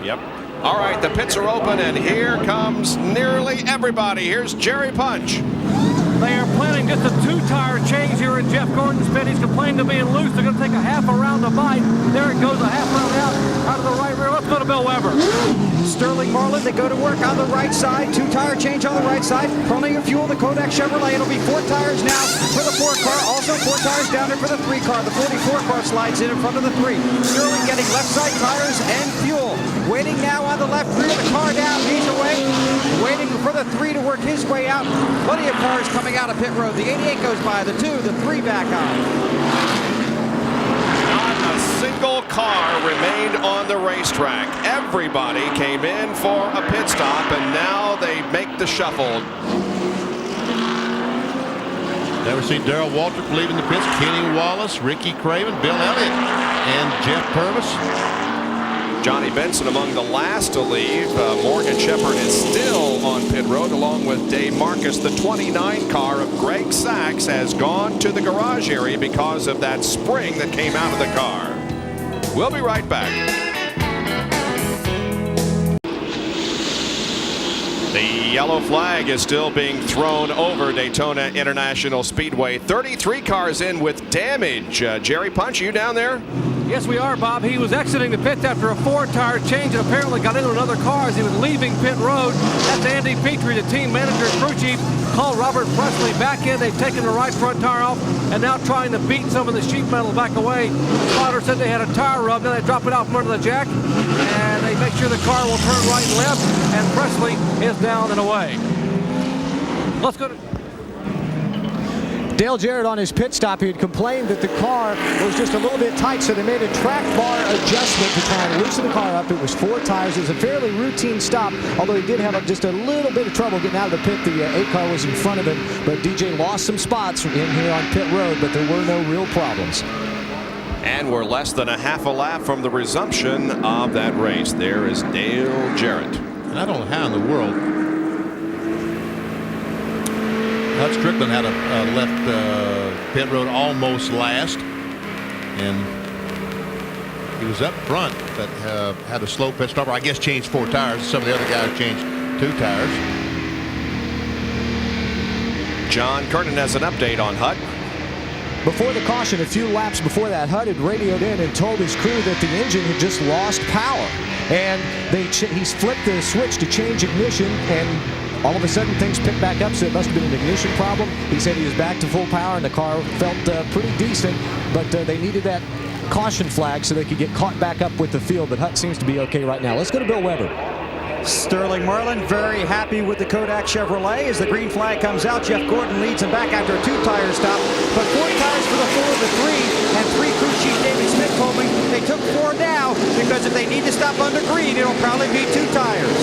Yep. All right, the pits are open, and here comes nearly everybody. Here's Jerry Punch. They are planning just a 2-tire change here in Jeff Gordon's pit. He's complaining of being loose. They're going to take a half a round to bite. There it goes, a half round out of the right rear. Let's go to Bill Weber. Sterling Marlin, they go to work on the right side. 2-tire change on the right side. Plenty of fuel, the Kodak Chevrolet. It'll be 4 tires now for the 4 car. Also 4 tires down there for the 3 car. The 44 car slides in front of the 3. Sterling getting left side tires and fuel. Waiting now on the left rear. The car down. He's away. waiting for the 3 to work his way out. Plenty of cars coming out of pit road. The 88 goes by, the 2, the 3 back out. Not a single car remained on the racetrack. Everybody came in for a pit stop, and now they make the shuffle. Never seen Darrell Waltrip leaving the pits. Kenny Wallace, Ricky Craven, Bill Elliott, and Jeff Purvis. Johnny Benson among the last to leave. Morgan Shepherd is still on pit road along with Dave Marcus. The 29 car of Greg Sachs has gone to the garage area because of that spring that came out of the car. We'll be right back. The yellow flag is still being thrown over Daytona International Speedway. 33 cars in with damage. Jerry Punch, you down there? Yes, we are, Bob. He was exiting the pits after a 4-tire change and apparently got into another car as he was leaving pit road. That's Andy Petrie, the team manager and crew chief, called Robert Presley back in. They've taken the right front tire off and now trying to beat some of the sheet metal back away. The spotter said they had a tire rub. Then they drop it out from under the jack and they make sure the car will turn right and left, and Presley is down and away. Let's go to Dale Jarrett on his pit stop. He had complained that the car was just a little bit tight, so they made a track bar adjustment to try and loosen the car up. It was 4 tires. It was a fairly routine stop, although he did have just a little bit of trouble getting out of the pit. The 8 car was in front of him, but DJ lost some spots in here on pit road, but there were no real problems. And we're less than a half a lap from the resumption of that race. There is Dale Jarrett. And I don't know how in the world Hut Strickland had left pit road almost last, and he was up front, but had a slow pit stop. I guess changed 4 tires. Some of the other guys changed 2 tires. John Kernan has an update on Hut. Before the caution, a few laps before that, Hut had radioed in and told his crew that the engine had just lost power, and he flipped the switch to change ignition, and all of a sudden things picked back up, so it must have been an ignition problem. He said he was back to full power and the car felt pretty decent, but they needed that caution flag so they could get caught back up with the field. But Hut seems to be okay right now. Let's go to Bill Weber. Sterling Marlin very happy with the Kodak Chevrolet as the green flag comes out. Jeff Gordon leads him back after a 2-tire stop, but 4 tires for the 4, the 3, and 3 crew chief David Smith told me they took 4 now because if they need to stop under green, it'll probably be 2 tires.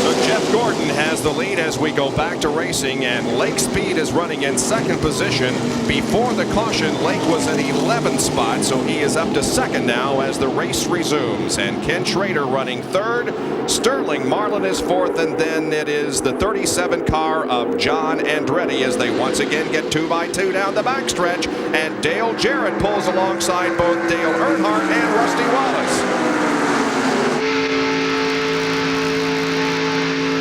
So Jeff Gordon has the lead as we go back to racing, and Lake Speed is running in 2nd position. Before the caution, Lake was in 11th spot, so he is up to 2nd now as the race resumes. And Ken Schrader running 3rd. Sterling Marlin is 4th, and then it is the 37 car of John Andretti as they once again get 2x2 down the backstretch, and Dale Jarrett pulls alongside both Dale Earnhardt and Rusty Wallace.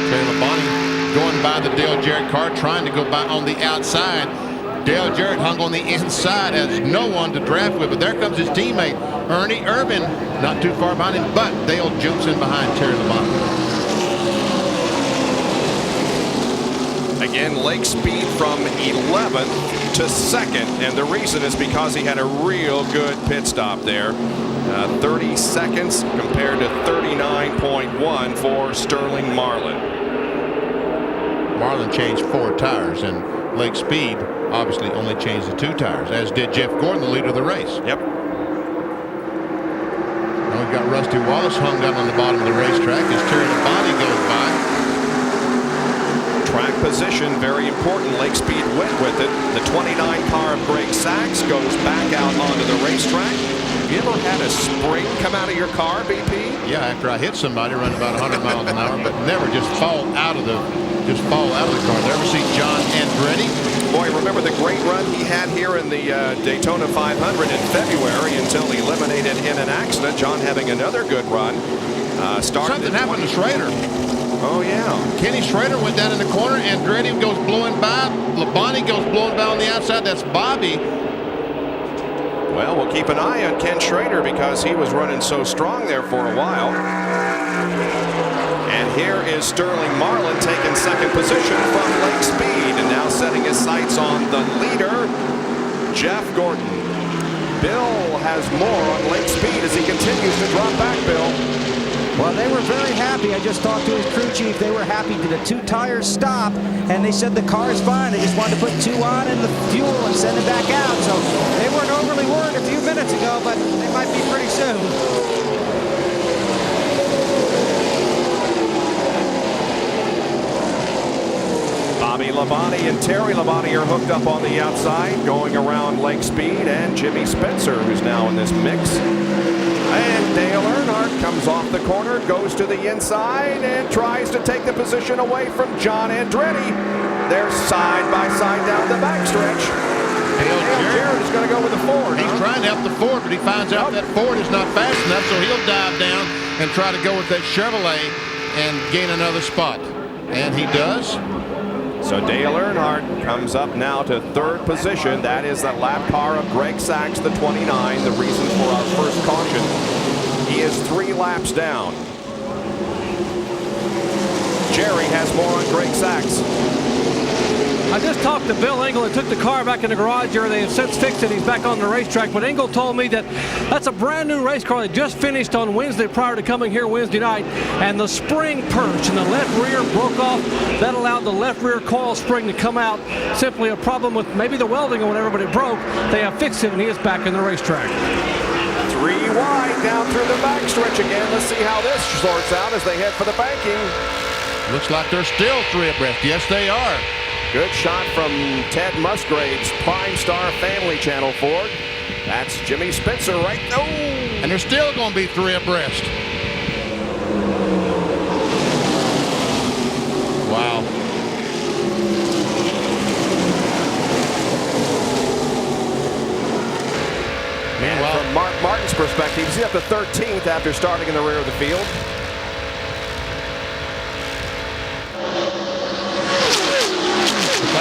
Labonte going by the Dale Jarrett car, trying to go by on the outside. Dale Jarrett hung on the inside, has no one to draft with, but there comes his teammate Ernie Irvin, not too far behind him, but Dale jumps in behind Terry Labonte. Again, Lake Speed from 11th to 2nd, and the reason is because he had a real good pit stop there. 30 seconds compared to 39.1 for Sterling Marlin. Marlin changed 4 tires, and Lake Speed obviously only changed the 2 tires, as did Jeff Gordon, the leader of the race. Yep. Now we've got Rusty Wallace hung down on the bottom of the racetrack as Terry Labonte goes by. Track position, very important. Lake Speed went with it. The 29 car of Greg Sachs goes back out onto the racetrack. Have you ever had a spring come out of your car, BP? Yeah, after I hit somebody running about 100 miles an hour, but never just fall out of the car. Never see John Andretti. Boy, remember the great run he had here in the Daytona 500 in February until he eliminated in an accident. John having another good run. Something happened to Schrader. Oh, yeah. Kenny Schrader went down in the corner. Andretti goes blowing by. Labonte goes blowing by on the outside. That's Bobby. Well, we'll keep an eye on Ken Schrader because he was running so strong there for a while. And here is Sterling Marlin taking 2nd position from Lake Speed, and now setting his sights on the leader, Jeff Gordon. Bill has more on Lake Speed as he continues to drop back, Bill. Well, they were very happy. I just talked to his crew chief. They were happy to the 2 tires stop, and they said the car is fine. They just wanted to put 2 on in the fuel and send it back out. So they weren't overly worried a few minutes ago, but they might be pretty soon. Bobby Labonte and Terry Labonte are hooked up on the outside, going around Lake Speed, and Jimmy Spencer, who's now in this mix. And Dale Earnhardt comes off the corner, goes to the inside, and tries to take the position away from John Andretti. They're side by side down the backstretch. Dale Jarrett is going to go with the Ford. He's trying to help the Ford, but he finds out that Ford is not fast enough, so he'll dive down and try to go with that Chevrolet and gain another spot. And he does. So Dale Earnhardt comes up now to 3rd position. That is the lap car of Greg Sachs, the 29, the reason for our first caution. He is 3 laps down. Jerry has more on Greg Sachs. I just talked to Bill Engel and took the car back in the garage here. They have since fixed it. He's back on the racetrack. But Engel told me that that's a brand new race car. They just finished on Wednesday prior to coming here Wednesday night. And the spring perch in the left rear broke off. That allowed the left rear coil spring to come out. Simply a problem with maybe the welding or whatever, but it broke. They have fixed it, and he is back in the racetrack. 3 wide down through the backstretch again. Let's see how this sorts out as they head for the banking. Looks like they're still 3 abreast. Yes, they are. Good shot from Ted Musgrave's Prime Star Family Channel Ford. That's Jimmy Spencer right now. And they're still going to be 3 abreast. Wow. And from Mark Martin's perspective, he's up to 13th after starting in the rear of the field.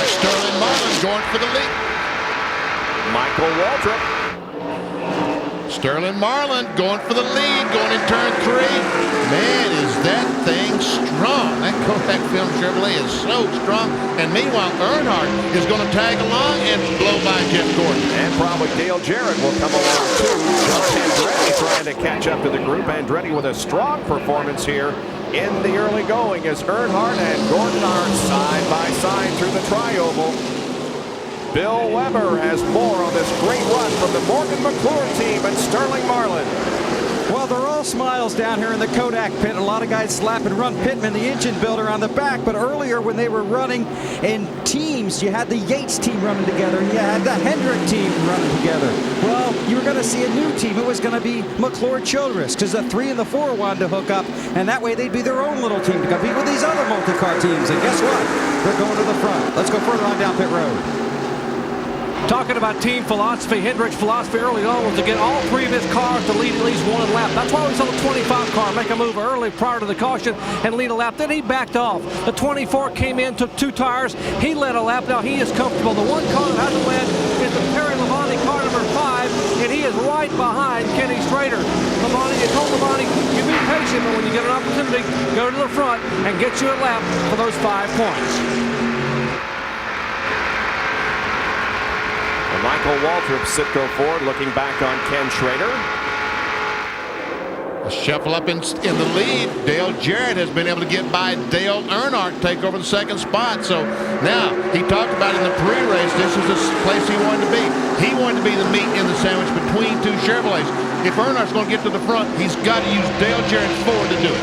Sterling Marlin going for the lead. Michael Waltrip. Sterling Marlin going for the lead, going in turn 3. Man, is that thing strong. That Kodak Film Chevrolet is so strong. And meanwhile, Earnhardt is going to tag along and blow by Jeff Gordon. And probably Dale Jarrett will come along too. John Andretti trying to catch up to the group. Andretti with a strong performance here in the early going as Earnhardt and Gordon are side by side through the tri-oval. Bill Weber has more on this great run from the Morgan McClure team and Sterling Marlin. Well, they're all smiles down here in the Kodak pit. A lot of guys slap and run Pittman, the engine builder, on the back. But earlier when they were running in teams, you had the Yates team running together, and you had the Hendrick team running together. Well, you were going to see a new team. It was going to be McClure Childress, because the 3 and the 4 wanted to hook up, and that way they'd be their own little team to compete with these other multi-car teams. And guess what? They're going to the front. Let's go further on down pit road. Talking about team philosophy, Hendrick's philosophy early on was to get all 3 of his cars to lead at least 1 lap. That's why we saw the 25 car make a move early prior to the caution and lead a lap. Then he backed off. The 24 came in, took 2 tires. He led a lap. Now he is comfortable. The one car that hasn't led is the Perry Labonte car number 5, and he is right behind Kenny Strader. Labonte, you told Labonte, you be patient, but when you get an opportunity, go to the front and get you a lap for those 5 points. Michael Waltrip, Sitco Ford, looking back on Ken Schrader. A shuffle up in the lead. Dale Jarrett has been able to get by Dale Earnhardt, take over the 2nd spot. So now, he talked about in the pre-race, this is the place he wanted to be. He wanted to be the meat in the sandwich between 2 Chevrolets. If Earnhardt's going to get to the front, he's got to use Dale Jarrett's Ford to do it.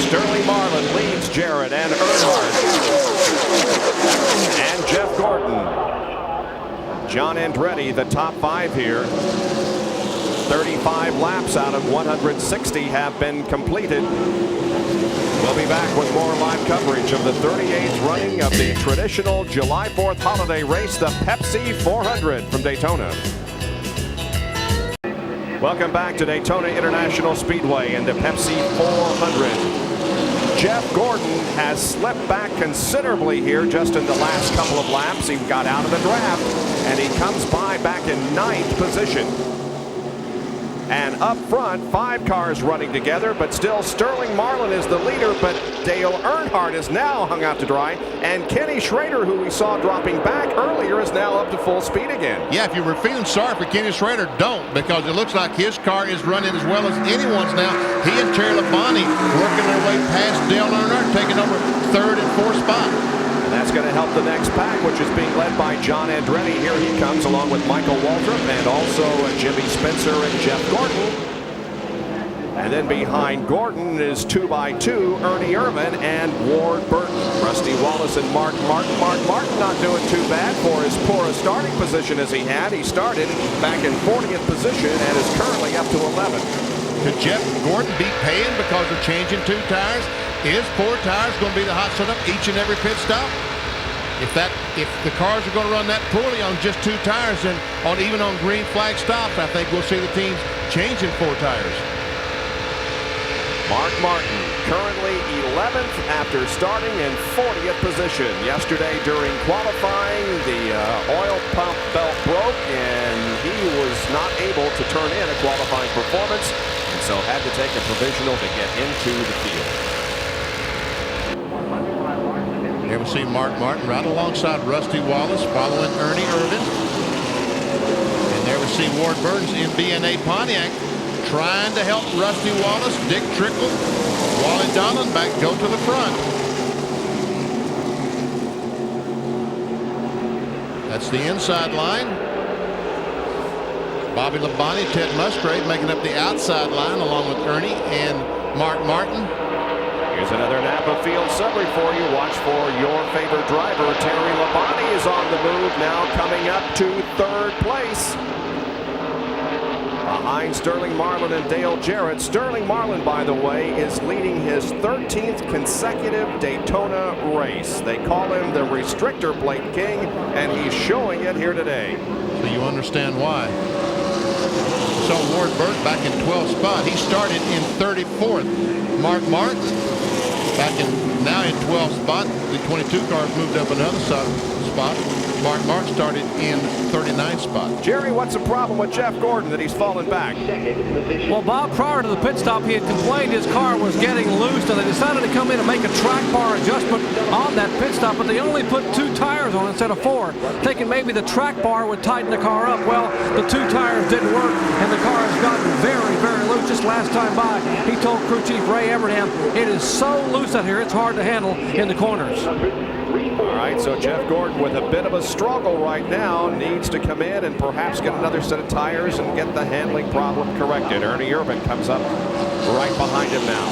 Sterling Marlin leads Jarrett and Earnhardt. And Jeff Gordon. John Andretti, the top 5 here. 35 laps out of 160 have been completed. We'll be back with more live coverage of the 38th running of the traditional July 4th holiday race, the Pepsi 400 from Daytona. Welcome back to Daytona International Speedway and the Pepsi 400. Jeff Gordon has slipped back considerably here just in the last couple of laps. He got out of the draft, and he comes by back in 9th position. And up front, 5 cars running together, but still Sterling Marlin is the leader, but Dale Earnhardt is now hung out to dry, and Kenny Schrader, who we saw dropping back earlier, is now up to full speed again. Yeah, if you were feeling sorry for Kenny Schrader, don't, because it looks like his car is running as well as anyone's now. He and Terry Labonte working their way past Dale Earnhardt, taking over 3rd and 4th spot. That's going to help the next pack, which is being led by John Andretti. Here he comes along with Michael Waltrip and also Jimmy Spencer and Jeff Gordon. And then behind Gordon is 2x2, Ernie Irvan and Ward Burton. Rusty Wallace and Mark Martin. Mark Martin not doing too bad for as poor a starting position as he had. He started back in 40th position and is currently up to 11th. Could Jeff Gordon be paying because of changing 2 tires? Is 4 tires going to be the hot setup each and every pit stop? If the cars are going to run that poorly on just 2 tires, and even on green flag stops, I think we'll see the teams changing 4 tires. Mark Martin currently 11th after starting in 40th position. Yesterday during qualifying, the oil pump belt broke and he was not able to turn in a qualifying performance, and so had to take a provisional to get into the field. Here we see Mark Martin right alongside Rusty Wallace following Ernie Irvan. And there we see Ward Burns in B&A Pontiac trying to help Rusty Wallace. Dick Trickle, Wally Dallenbach go to the front. That's the inside line. Bobby Labonte, Ted Musgrave making up the outside line along with Ernie and Mark Martin. Here's another Napa Field summary for you. Watch for your favorite driver. Terry Labonte is on the move now, coming up to 3rd place. Behind Sterling Marlin and Dale Jarrett. Sterling Marlin, by the way, is leading his 13th consecutive Daytona race. They call him the restrictor-plate king, and he's showing it here today. So you understand why. So Ward Burton back in 12th spot. He started in 34th. Mark Martin now in 12th spot. The 22 cars moved up another spot. Mark Martin started in 39th spot. Jerry, what's the problem with Jeff Gordon that he's fallen back? Well, Bob, prior to the pit stop, he had complained his car was getting loose, and they decided to come in and make a track bar adjustment on that pit stop, but they only put 2 tires on instead of 4, thinking maybe the track bar would tighten the car up. Well, the 2 tires didn't work, and the car has gotten very, very loose. Just last time by, he told crew chief Ray Evernham, it is so loose out here, it's hard to handle in the corners. All right, so Jeff Gordon with a bit of a struggle right now, needs to come in and perhaps get another set of tires and get the handling problem corrected. Ernie Irvan comes up right behind him now.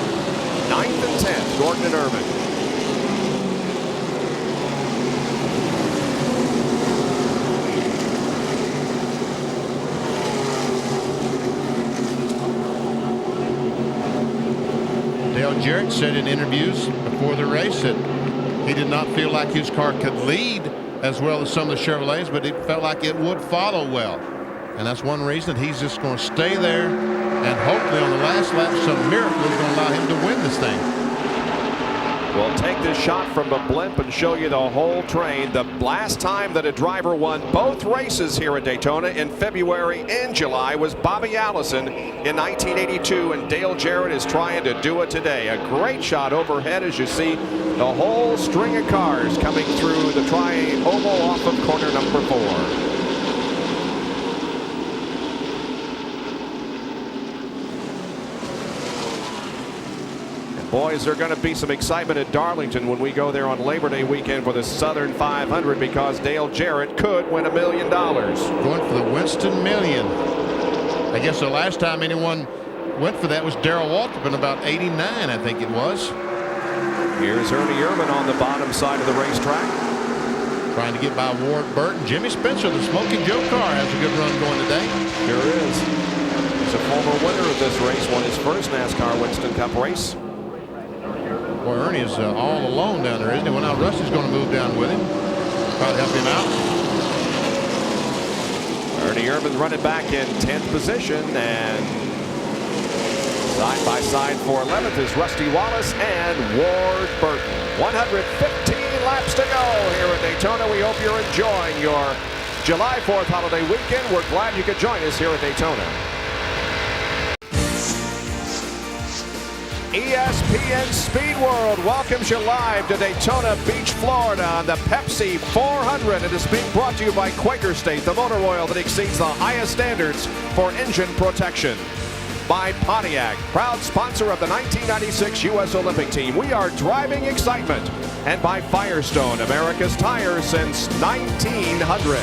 9th and 10th, Gordon and Irvan. Dale Jarrett said in interviews before the race that he did not feel like his car could lead as well as some of the Chevrolets, but it felt like it would follow well. And that's one reason he's just going to stay there, and hopefully on the last lap some miracle is going to allow him to win this thing. We'll take this shot from a blimp and show you the whole train. The last time that a driver won both races here at Daytona in February and July was Bobby Allison in 1982, and Dale Jarrett is trying to do it today. A great shot overhead as you see the whole string of cars coming through the tri-oval off of corner number 4. Boys, there's going to be some excitement at Darlington when we go there on Labor Day weekend for the Southern 500, because Dale Jarrett could win $1 million. Going for the Winston Million. I guess the last time anyone went for that was Darrell Waltrip in about '89, I think it was. Here's Ernie Irvan on the bottom side of the racetrack. Trying to get by Ward Burton. Jimmy Spencer, the Smoky Joe car, has a good run going today. Sure is. He's a former winner of this race, won his first NASCAR Winston Cup race. Boy, Ernie is all alone down there, isn't he? Well, now Rusty's going to move down with him. Try to help him out. Ernie Irvan running back in 10th position, and side by side for 11th is Rusty Wallace and Ward Burton. 115 laps to go here at Daytona. We hope you're enjoying your July 4th holiday weekend. We're glad you could join us here at Daytona. ESPN Speed World welcomes you live to Daytona Beach, Florida on the Pepsi 400. It is being brought to you by Quaker State, the motor oil that exceeds the highest standards for engine protection. By Pontiac, proud sponsor of the 1996 U.S. Olympic team. We are driving excitement. And by Firestone, America's tire since 1900.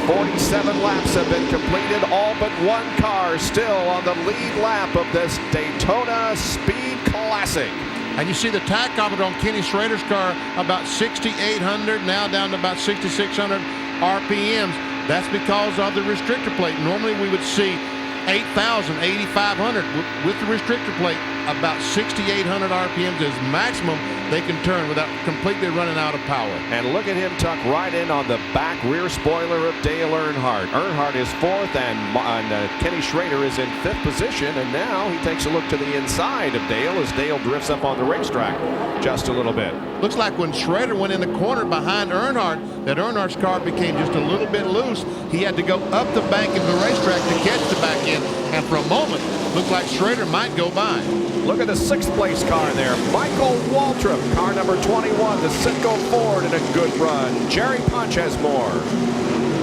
47 laps have been completed, all but one car still on the lead lap of this Daytona Speed Classic. And you see the tachometer on Kenny Schrader's car about 6,800, now down to about 6,600 RPMs. That's because of the restrictor plate. Normally we would see 8,000, 8,500. With the restrictor plate, about 6,800 RPMs is maximum they can turn without completely running out of power. And look at him tuck right in on the back rear spoiler of Dale Earnhardt. Earnhardt is fourth, and Kenny Schrader is in fifth position. And now he takes a look to the inside of Dale as Dale drifts up on the racetrack just a little bit. Looks like when Schrader went in the corner behind Earnhardt, that Earnhardt's car became just a little bit loose. He had to go up the bank of the racetrack to catch the back end. And for a moment, looked like Schrader might go by. Look at the sixth place car there. Michael Waltrip, car number 21, the Citgo Ford in a good run. Jerry Punch has more.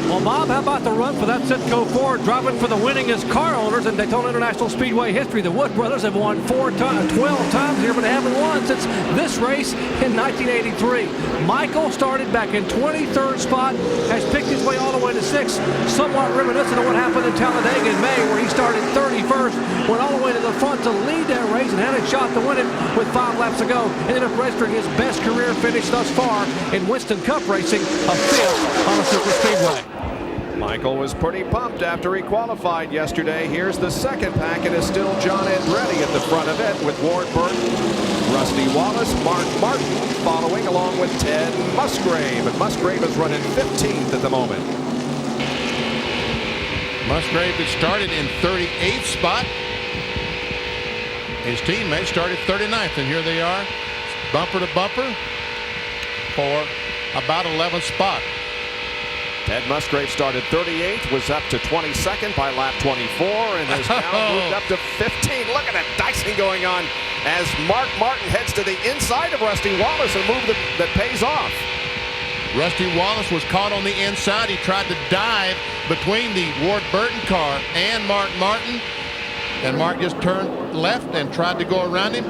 Well, Bob, how about the run for that Citgo Ford, driving for the winningest car owners in Daytona International Speedway history? The Wood brothers have won 12 times here, but they haven't won since this race in 1983. Michael started back in 23rd spot, has picked his way all the way to 6th, somewhat reminiscent of what happened in Talladega in May, where he started 31st, went all the way to the front to lead that race and had a shot to win it with 5 laps to go. Ended up registering his best career finish thus far in Winston Cup racing, a 5th on a super speedway. Michael was pretty pumped after he qualified yesterday. Here's the second pack. It is still John Andretti at the front of it with Ward Burton, Rusty Wallace, Mark Martin following along with Ted Musgrave. And Musgrave is running 15th at the moment. Musgrave had started in 38th spot. His teammates started 39th, and here they are, bumper to bumper for about 11th spot. Ted Musgrave started 38th, was up to 22nd by lap 24, and has now moved up to 15. Look at that dicing going on as Mark Martin heads to the inside of Rusty Wallace, a move that pays off. Rusty Wallace was caught on the inside. He tried to dive between the Ward Burton car and Mark Martin, and Mark just turned left and tried to go around him.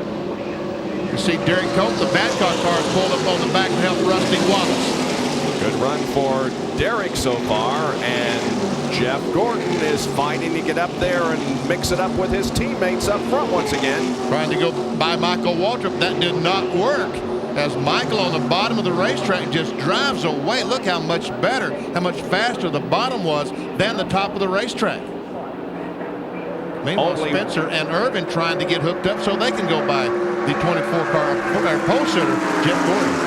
You see Derek Coates, the Badcock car, is pulled up on the back to help Rusty Wallace. Good run for Derek so far, and Jeff Gordon is fighting to get up there and mix it up with his teammates up front once again. Trying to go by Michael Waltrip. That did not work, as Michael on the bottom of the racetrack just drives away. Look how much better, how much faster the bottom was than the top of the racetrack. Meanwhile, Spencer and Irvin trying to get hooked up so they can go by the 24-car pole sitter, Jeff Gordon.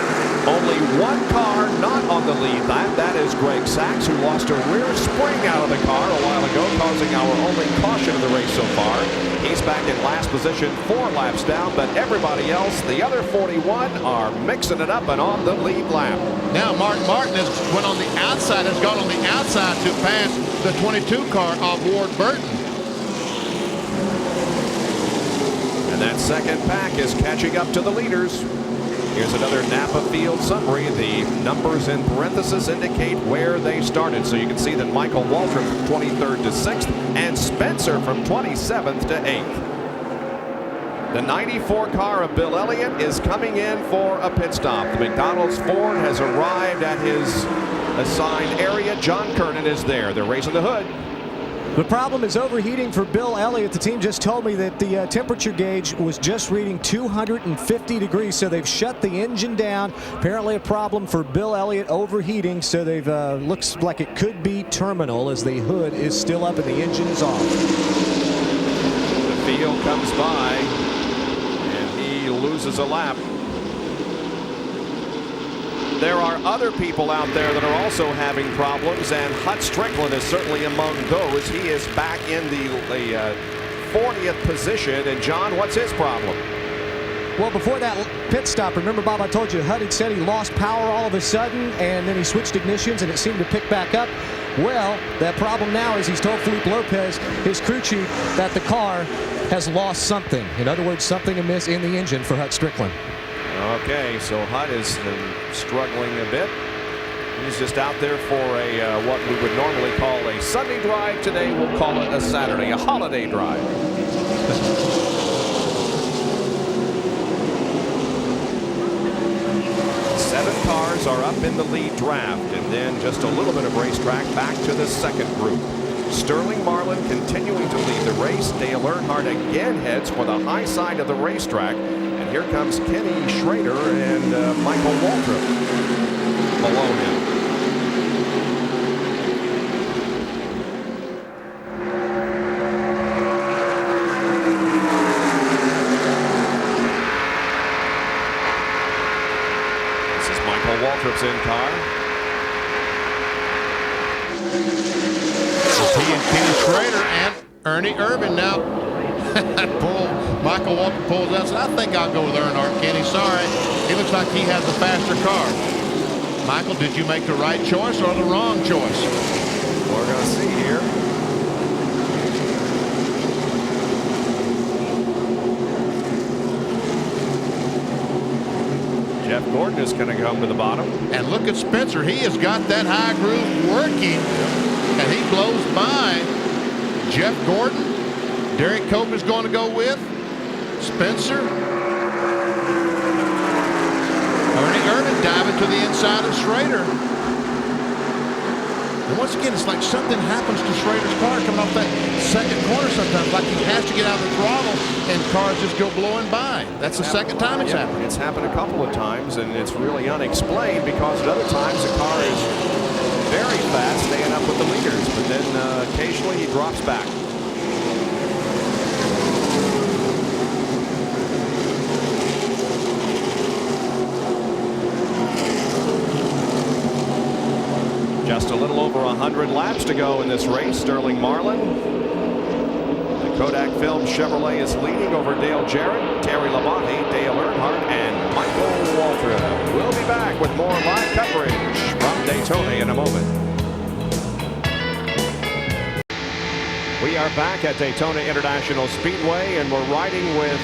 Only one car not on the lead lap. That is Greg Sachs, who lost a rear spring out of the car a while ago, causing our only caution of the race so far. He's back in last position, 4 laps down, but everybody else, the other 41, are mixing it up and on the lead lap. Now Mark Martin has gone on the outside to pass the 22 car of Ward Burton. And that second pack is catching up to the leaders. Here's another Napa Field summary. The numbers in parentheses indicate where they started. So you can see that Michael Waltrip from 23rd to 6th and Spencer from 27th to 8th. The 94 car of Bill Elliott is coming in for a pit stop. The McDonald's Ford has arrived at his assigned area. John Kernan is there. They're raising the hood. The problem is overheating for Bill Elliott. The team just told me that the temperature gauge was just reading 250 degrees, so they've shut the engine down. Apparently a problem for Bill Elliott, overheating, so they've looks like it could be terminal as the hood is still up and the engine is off. The field comes by and he loses a lap. There are other people out there that are also having problems, and Hut Strickland is certainly among those. He is back in the 40th position. And John, what's his problem? Well, before that pit stop, remember, Bob, I told you Hudd had said he lost power all of a sudden, and then he switched ignitions, and it seemed to pick back up. Well, that problem now is he's told Felipe Lopez, his crew chief, that the car has lost something. In other words, something amiss in the engine for Hut Strickland. Okay, so Hutt is struggling a bit. He's just out there for a what we would normally call a Sunday drive. Today we'll call it a Saturday, a holiday drive. Seven cars are up in the lead draft, and then just a little bit of racetrack back to the second group. Sterling Marlin continuing to lead the race. Dale Earnhardt again heads for the high side of the racetrack. And here comes Kenny Schrader and Michael Waltrip below him. This is Michael Waltrip's in car. He and Kenny Schrader and Ernie Irvin now. Michael Walker pulls out. I think I'll go with Earnhardt. Kenny, sorry. He looks like he has a faster car. Michael, did you make the right choice or the wrong choice? We're going to see here. Jeff Gordon is going to come to the bottom. And look at Spencer. He has got that high groove working. And he blows by Jeff Gordon. Derek Cope is going to go with Spencer. Ernie Irvin diving to the inside of Schrader. And once again, it's like something happens to Schrader's car coming off that second corner sometimes. Like he has to get out of the throttle and cars just go blowing by. That's the second time it's happened. It's happened a couple of times, and it's really unexplained because at other times the car is very fast, staying up with the leaders, but then occasionally he drops back. Just a little over 100 laps to go in this race. Sterling Marlin. The Kodak Film Chevrolet is leading over Dale Jarrett, Terry Labonte, Dale Earnhardt, and Michael Waltrip. We'll be back with more live coverage from Daytona in a moment. We are back at Daytona International Speedway, and we're riding with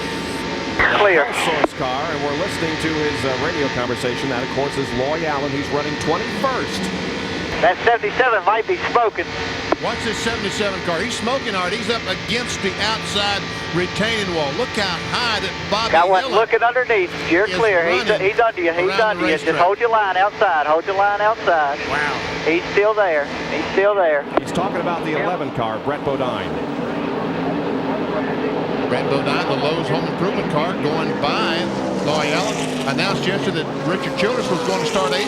Clear. Source car, and we're listening to his radio conversation. That, of course, is Loy Allen. He's running 21st. That 77 might be smoking. Watch this 77 car. He's smoking hard. He's up against the outside retaining wall. Look how high that Bobby Got one Hillin looking underneath. You're clear. He's under you. He's under you. Just hold your line outside. Hold your line outside. Wow. He's still there. He's still there. He's talking about the 11 car, Brett Bodine. Brett Bodine, the Lowe's Home Improvement car, going by Loy Allen. Announced yesterday that Richard Childress was going to start a...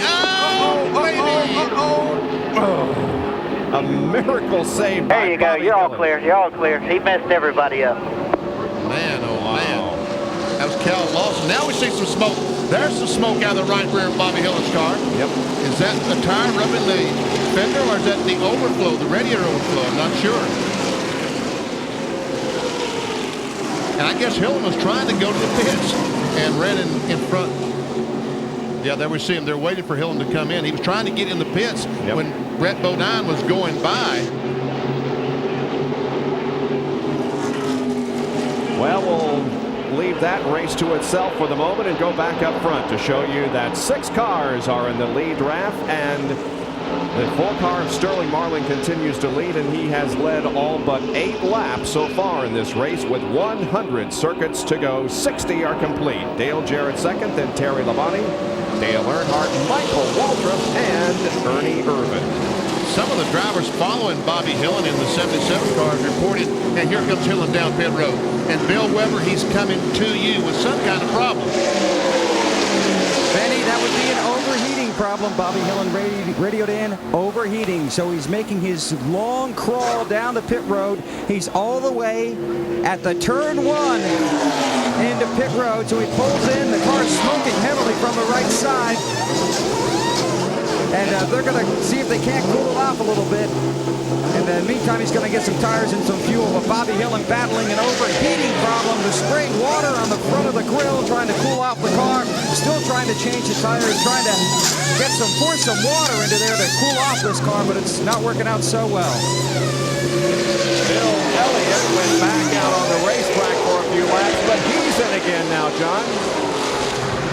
A miracle save. There you go. You're all clear. You're all clear. He messed everybody up. Man, oh man. That was Cal Lawson. Now we see some smoke. There's some smoke out of the right rear of Bobby Hillin's car. Yep. Is that the tire rubbing the fender, or is that the overflow, the radiator overflow? I'm not sure. And I guess Hillin was trying to go to the pits and ran in front. Yeah, there we see him. They're waiting for Hillin to come in. He was trying to get in the pits when Brett Bodine was going by. Well, we'll leave that race to itself for the moment and go back up front to show you that 6 cars are in the lead draft, and the 4 car of Sterling Marlin continues to lead, and he has led all but 8 laps so far in this race with 100 circuits to go. 60 are complete. Dale Jarrett second, then Terry Labonte, Dale Earnhardt, Michael Waltrip, and Ernie Irvin. Some of the drivers following Bobby Hillin in the 77 cars reported, and here comes Hillin down pit road. And Bill Weber, he's coming to you with some kind of problem. Benny, that would be an overheating problem. Bobby Hillin radioed in, overheating. So he's making his long crawl down the pit road. He's all the way at the turn 1 into pit road. So he pulls in. The car's smoking heavily from the right side. and they're going to see if they can't cool it off a little bit. In the meantime, he's going to get some tires and some fuel. But Bobby Hillin battling an overheating problem. The spraying water on the front of the grill, trying to cool off the car. Still trying to change the tires, trying to force some water into there to cool off this car, but it's not working out so well. Bill Elliott went back out on the racetrack for a few laps, but he's in again now, John.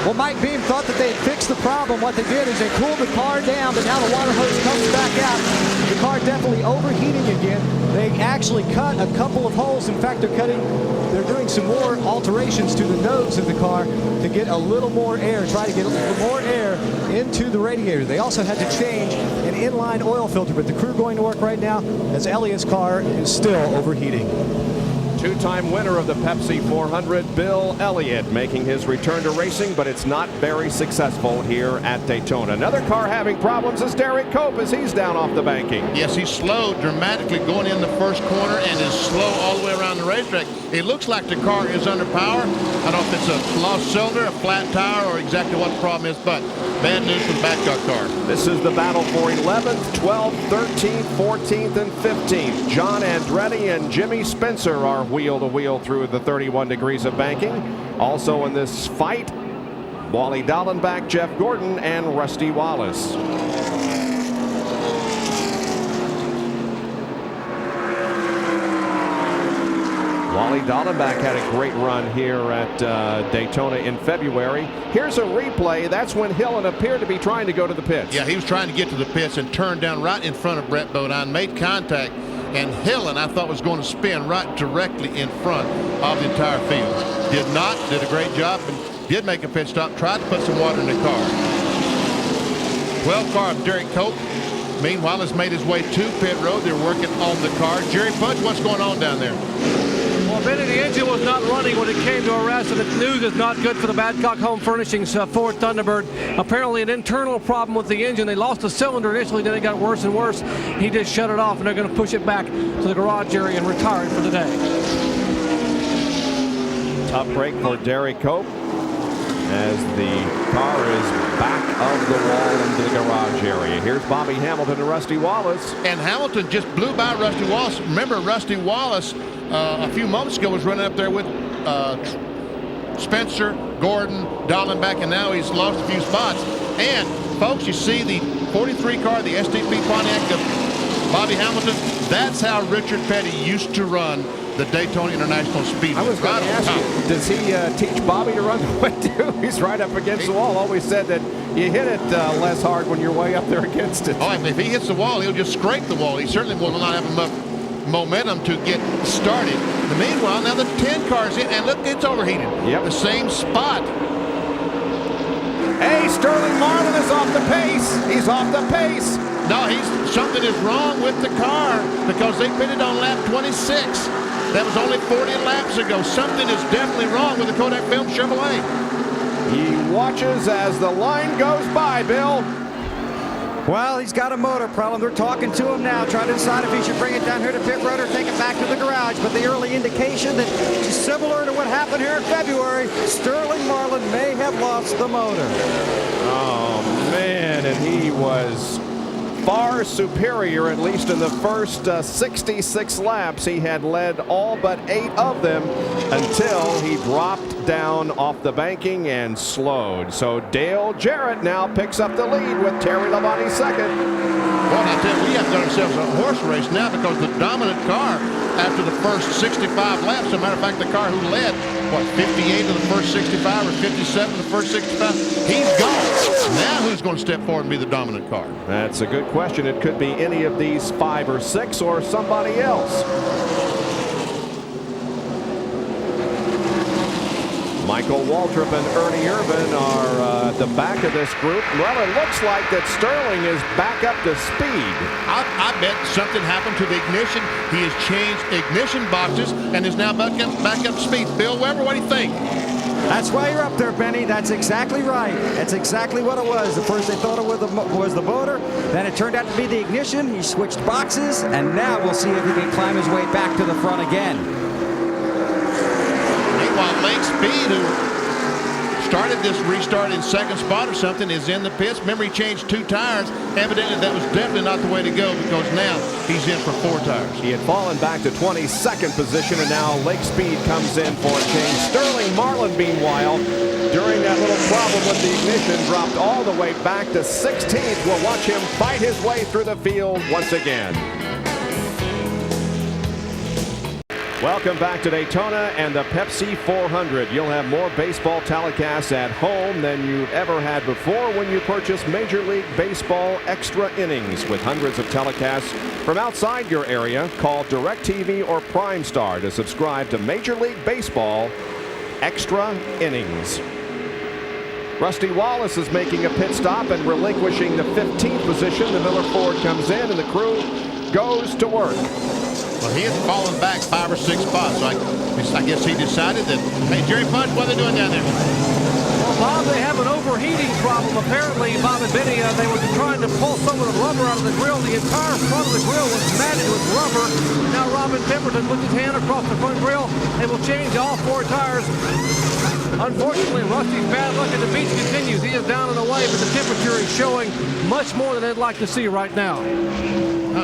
Well, Mike Beam thought that they had fixed the problem. What they did is they cooled the car down, but now the water hose comes back out. The car definitely overheating again. They actually cut a couple of holes. In fact, they're doing some more alterations to the nose of the car to get a little more air, try to get a little more air into the radiator. They also had to change an inline oil filter, but the crew going to work right now as Elliott's car is still overheating. Two-time winner of the Pepsi 400, Bill Elliott, making his return to racing, but it's not very successful here at Daytona. Another car having problems is Derek Cope as he's down off the banking. Yes, he's slowed dramatically going in the first corner and is slow all the way around the racetrack. It looks like the car is under power. I don't know if it's a lost cylinder, a flat tire, or exactly what the problem is, but bad news for the Badcock car. This is the battle for 11th, 12th, 13th, 14th, and 15th. John Andretti and Jimmy Spencer are wheel to wheel through the 31 degrees of banking. Also in this fight, Wally Dallenbach, Jeff Gordon, and Rusty Wallace. Wally Dallenbach had a great run here at Daytona in February. Here's a replay. That's when Hillin appeared to be trying to go to the pits. Yeah, he was trying to get to the pits and turned down right in front of Brett Bodine, made contact, and Hillin, I thought, was going to spin right directly in front of the entire field. Did not, did a great job, and did make a pit stop, tried to put some water in the car. 12 car of Derek Cope, meanwhile, has made his way to pit road. They're working on the car. Jerry Fudge, what's going on down there? Well, Benny, the engine was not running when it came to a rest, and the news is not good for the Badcock Home Furnishings Ford Thunderbird. Apparently an internal problem with the engine. They lost a cylinder initially, then it got worse and worse. He just shut it off, and they're going to push it back to the garage area and retire it for the day. Tough break for Derek Cope as the car is back of the wall into the garage area. Here's Bobby Hamilton and Rusty Wallace. And Hamilton just blew by Rusty Wallace. Remember, Rusty Wallace a few moments ago was running up there with Spencer, Gordon, Dallenbach, and now he's lost a few spots. And folks, you see the 43 car, the SDP Pontiac of Bobby Hamilton. That's how Richard Petty used to run the Daytona International Speedway. I was going to ask you, does he teach Bobby to run the way too? He's right up against the wall. Always said that you hit it less hard when you're way up there against it. Oh, if he hits the wall, he'll just scrape the wall. He certainly will not have enough momentum to get started. Meanwhile, now the 10 car's in, and look, it's overheated. Yep. The same spot. Hey, Sterling Marlin is off the pace. He's off the pace. No, something is wrong with the car because they pitted on lap 26. That was only 40 laps ago. Something is definitely wrong with the Kodak Film Chevrolet. He watches as the line goes by, Bill. Well, he's got a motor problem. They're talking to him now, trying to decide if he should bring it down here to pit road or take it back to the garage. But the early indication that similar to what happened here in February, Sterling Marlin may have lost the motor. Oh, man, and he was far superior, at least in the first 66 laps. He had led all but 8 of them until he dropped down off the banking and slowed. So Dale Jarrett now picks up the lead with Terry Labonte second. Well, I tell you, we have got ourselves a horse race now because the dominant car after the first 65 laps, as a matter of fact, the car who led, what, 58 of the first 65 or 57 of the first 65, he's gone. Now who's going to step forward and be the dominant car? That's a good question. It could be any of these 5 or 6 or somebody else. Michael Waltrip and Ernie Irvin are at the back of this group. Well, it looks like that Sterling is back up to speed. I bet something happened to the ignition. He has changed ignition boxes and is now back up to speed. Bill Weber, what do you think? That's why you're up there, Benny. That's exactly right. That's exactly what it was. At first they thought it was the motor. Then it turned out to be the ignition. He switched boxes, and now we'll see if he can climb his way back to the front again. Meanwhile, Lake Speed, who started this restart in second spot or something, is in the pits. Remember, he changed 2 tires. Evidently, that was definitely not the way to go, because now he's in for 4 tires. He had fallen back to 22nd position, and now Lake Speed comes in for a change. Sterling Marlin, meanwhile, during that little problem with the ignition, dropped all the way back to 16th. We'll watch him fight his way through the field once again. Welcome back to Daytona and the Pepsi 400. You'll have more baseball telecasts at home than you've ever had before when you purchase Major League Baseball Extra Innings. With hundreds of telecasts from outside your area, call DirecTV or Prime Star to subscribe to Major League Baseball Extra Innings. Rusty Wallace is making a pit stop and relinquishing the 15th position. The Miller Ford comes in and the crew goes to work. Well, he had fallen back 5 or 6 spots, so I guess he decided that, hey, Jerry Punch, what are they doing down there? Well, Bob, they have an overheating problem. Apparently, Bob and Benny, they were trying to pull some of the rubber out of the grill. The entire front of the grill was matted with rubber. Now Robin Pemberton puts his hand across the front grill and will change all 4 tires. Unfortunately, Rusty's bad luck at the beach continues. He is down and away, but the temperature is showing much more than they'd like to see right now.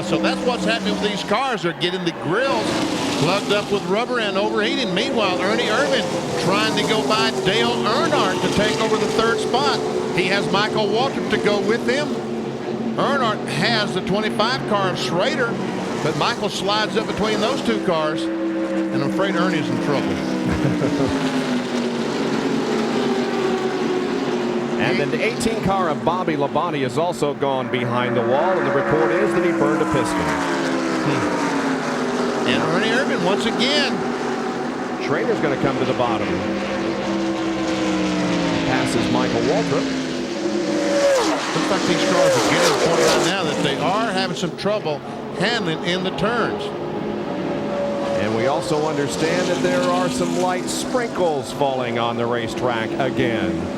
So that's what's happening with these cars. They're getting the grills plugged up with rubber and overheating. Meanwhile, Ernie Irvin trying to go by Dale Earnhardt to take over the 3rd spot. He has Michael Waltrip to go with him. Earnhardt has the 25 car of Schrader, but Michael slides up between those 2 cars, and I'm afraid Ernie's in trouble. And an 18 car of Bobby Labonte has also gone behind the wall, and the report is that he burned a piston. And Ernie Irvin once again. Schrader's going to come to the bottom. Passes Michael Waltrip. Looks like these cars are getting to the point right now that they are having some trouble handling in the turns. And we also understand that there are some light sprinkles falling on the racetrack again.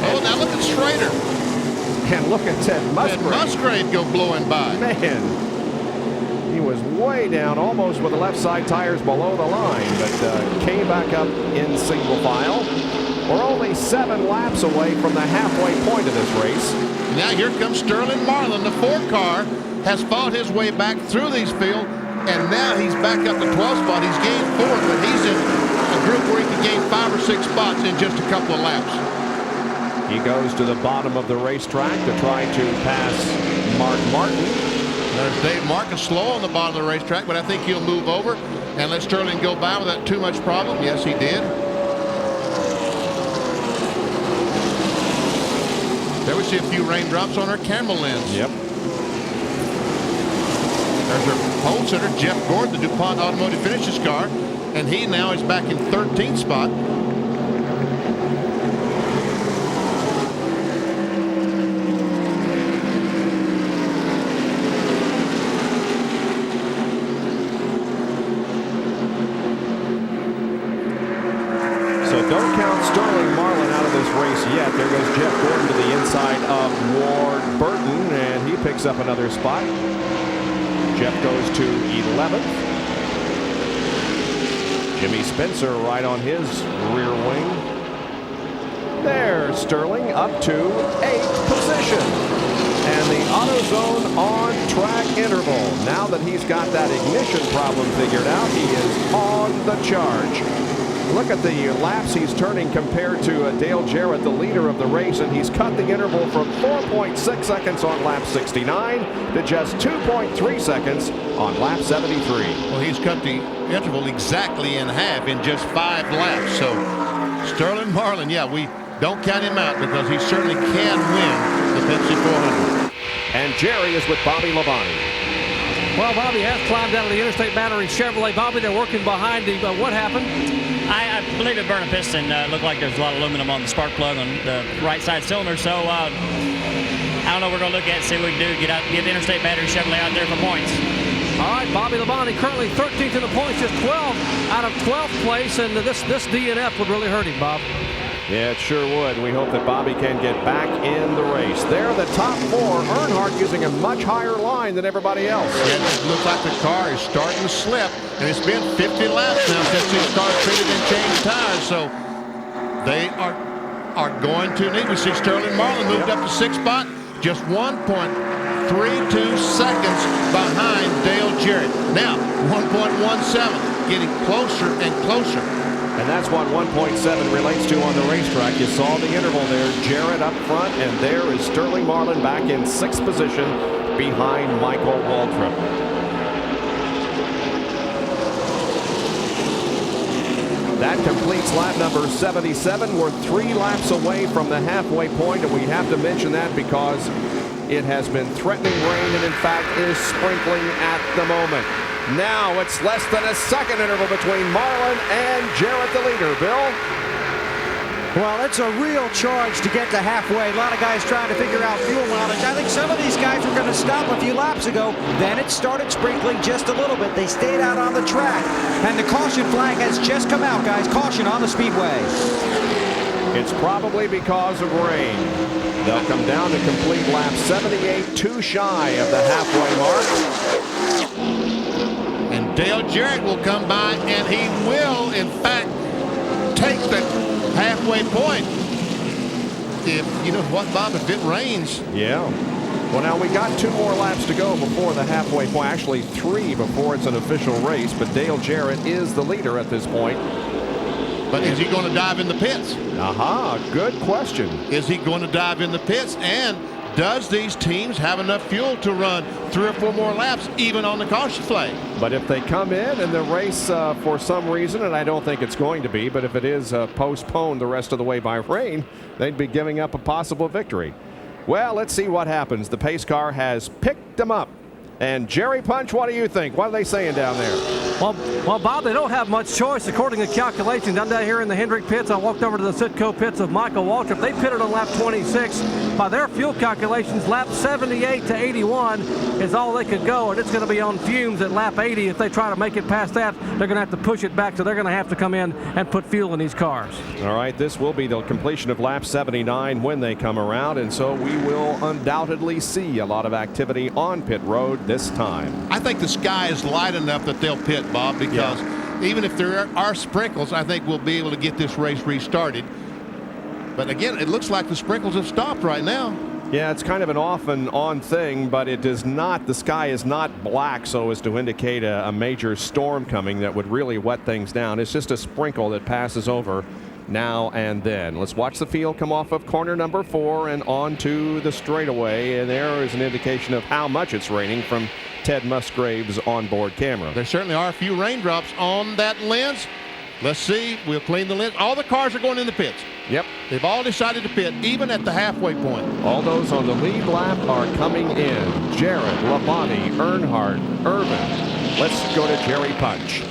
Oh, now look at Schrader. And look at Ted Musgrave. Ted Musgrave go blowing by. Man, he was way down, almost with the left side tires below the line, but came back up in single file. We're only 7 laps away from the halfway point of this race. Now here comes Sterling Marlin. The 4 car has fought his way back through these fields, and now he's back up to 12th spot. He's gained 4, but he's in a group where he can gain 5 or 6 spots in just a couple of laps. He goes to the bottom of the racetrack to try to pass Mark Martin. There's Dave Martin slow on the bottom of the racetrack, but I think he'll move over and let Sterling go by without too much problem. Yes, he did. There we see a few raindrops on our camera lens. Yep. There's our pole sitter, Jeff Gordon, the DuPont Automotive Finishes car, and he now is back in 13th spot. Don't count Sterling Marlin out of this race yet. There goes Jeff Gordon to the inside of Ward Burton, and he picks up another spot. Jeff goes to 11th. Jimmy Spencer right on his rear wing. There's Sterling up to 8th position. And the AutoZone on-track interval. Now that he's got that ignition problem figured out, he is on the charge. Look at the laps he's turning compared to Dale Jarrett, the leader of the race, and he's cut the interval from 4.6 seconds on lap 69 to just 2.3 seconds on lap 73. Well, he's cut the interval exactly in half in just 5 laps. So Sterling Marlin, yeah, we don't count him out because he certainly can win the Pepsi 400. And Jerry is with Bobby Labonte. Well, Bobby has climbed out of the Interstate Battery Chevrolet. Bobby, they're working behind him. What happened? I believe it burned a piston. Looked like there's a lot of aluminum on the spark plug on the right side cylinder. So I don't know. We're going to look at it, see what we can do. Get the Interstate Battery Chevrolet out there for points. All right, Bobby Labonte currently 13th in the points, just 12 out of 12th place, and this DNF would really hurt him, Bob. Yeah, it sure would. We hope that Bobby can get back in the race. They're the top 4. Earnhardt using a much higher line than everybody else. Yeah, it looks like the car is starting to slip, and it's been 50 laps now since these cars treated and changed tires. So They are going to need. We see Sterling Marlin moved up to 6th spot, just 1.32 seconds behind Dale Jarrett. Now 1.17, getting closer and closer. And that's what 1.7 relates to on the racetrack. You saw the interval there. Jarrett up front, and there is Sterling Marlin back in 6th position behind Michael Waltrip. That completes lap number 77. We're 3 laps away from the halfway point, and we have to mention that because it has been threatening rain and in fact is sprinkling at the moment. Now it's less than a second interval between Marlin and Jarrett, the leader. Bill? Well, it's a real charge to get to halfway. A lot of guys trying to figure out fuel mileage. I think some of these guys were going to stop a few laps ago. Then it started sprinkling just a little bit. They stayed out on the track. And the caution flag has just come out, guys. Caution on the speedway. It's probably because of rain. They'll come down to complete lap 78, too shy of the halfway mark. And Dale Jarrett will come by, and he will, in fact, take the halfway point. If you know what, Bob, if it rains. Yeah. Well, now we got 2 more laps to go before the halfway point. Actually 3 before it's an official race, but Dale Jarrett is the leader at this point. But is he going to dive in the pits? Aha, good question. Is he going to dive in the pits? And does these teams have enough fuel to run 3 or 4 more laps, even on the caution flag? But if they come in and the race for some reason, and I don't think it's going to be, but if it is postponed the rest of the way by rain, they'd be giving up a possible victory. Well, let's see what happens. The pace car has picked them up. And Jerry Punch, what do you think? What are they saying down there? Well, Bob, they don't have much choice according to calculations. I'm down here in the Hendrick pits. I walked over to the Citgo pits of Michael Waltrip. They pitted on lap 26. By their fuel calculations, lap 78 to 81 is all they could go, and it's going to be on fumes at lap 80. If they try to make it past that, they're going to have to push it back, so they're going to have to come in and put fuel in these cars. All right, this will be the completion of lap 79 when they come around, and so we will undoubtedly see a lot of activity on pit road this time. I think the sky is light enough that they'll pit, Bob, because even if there are sprinkles, I think we'll be able to get this race restarted. But again, it looks like the sprinkles have stopped right now. Yeah, it's kind of an off and on thing, but it does not, the sky is not black so as to indicate a major storm coming that would really wet things down. It's just a sprinkle that passes over now and then. Let's watch the field come off of corner number 4 and onto the straightaway, and there is an indication of how much it's raining from Ted Musgrave's onboard camera. There certainly are a few raindrops on that lens. Let's see. We'll clean the lens. All the cars are going in the pits. Yep. They've all decided to pit, even at the halfway point. All those on the lead lap are coming in. Jarrett, Labonte, Earnhardt, Irvin. Let's go to Jerry Punch.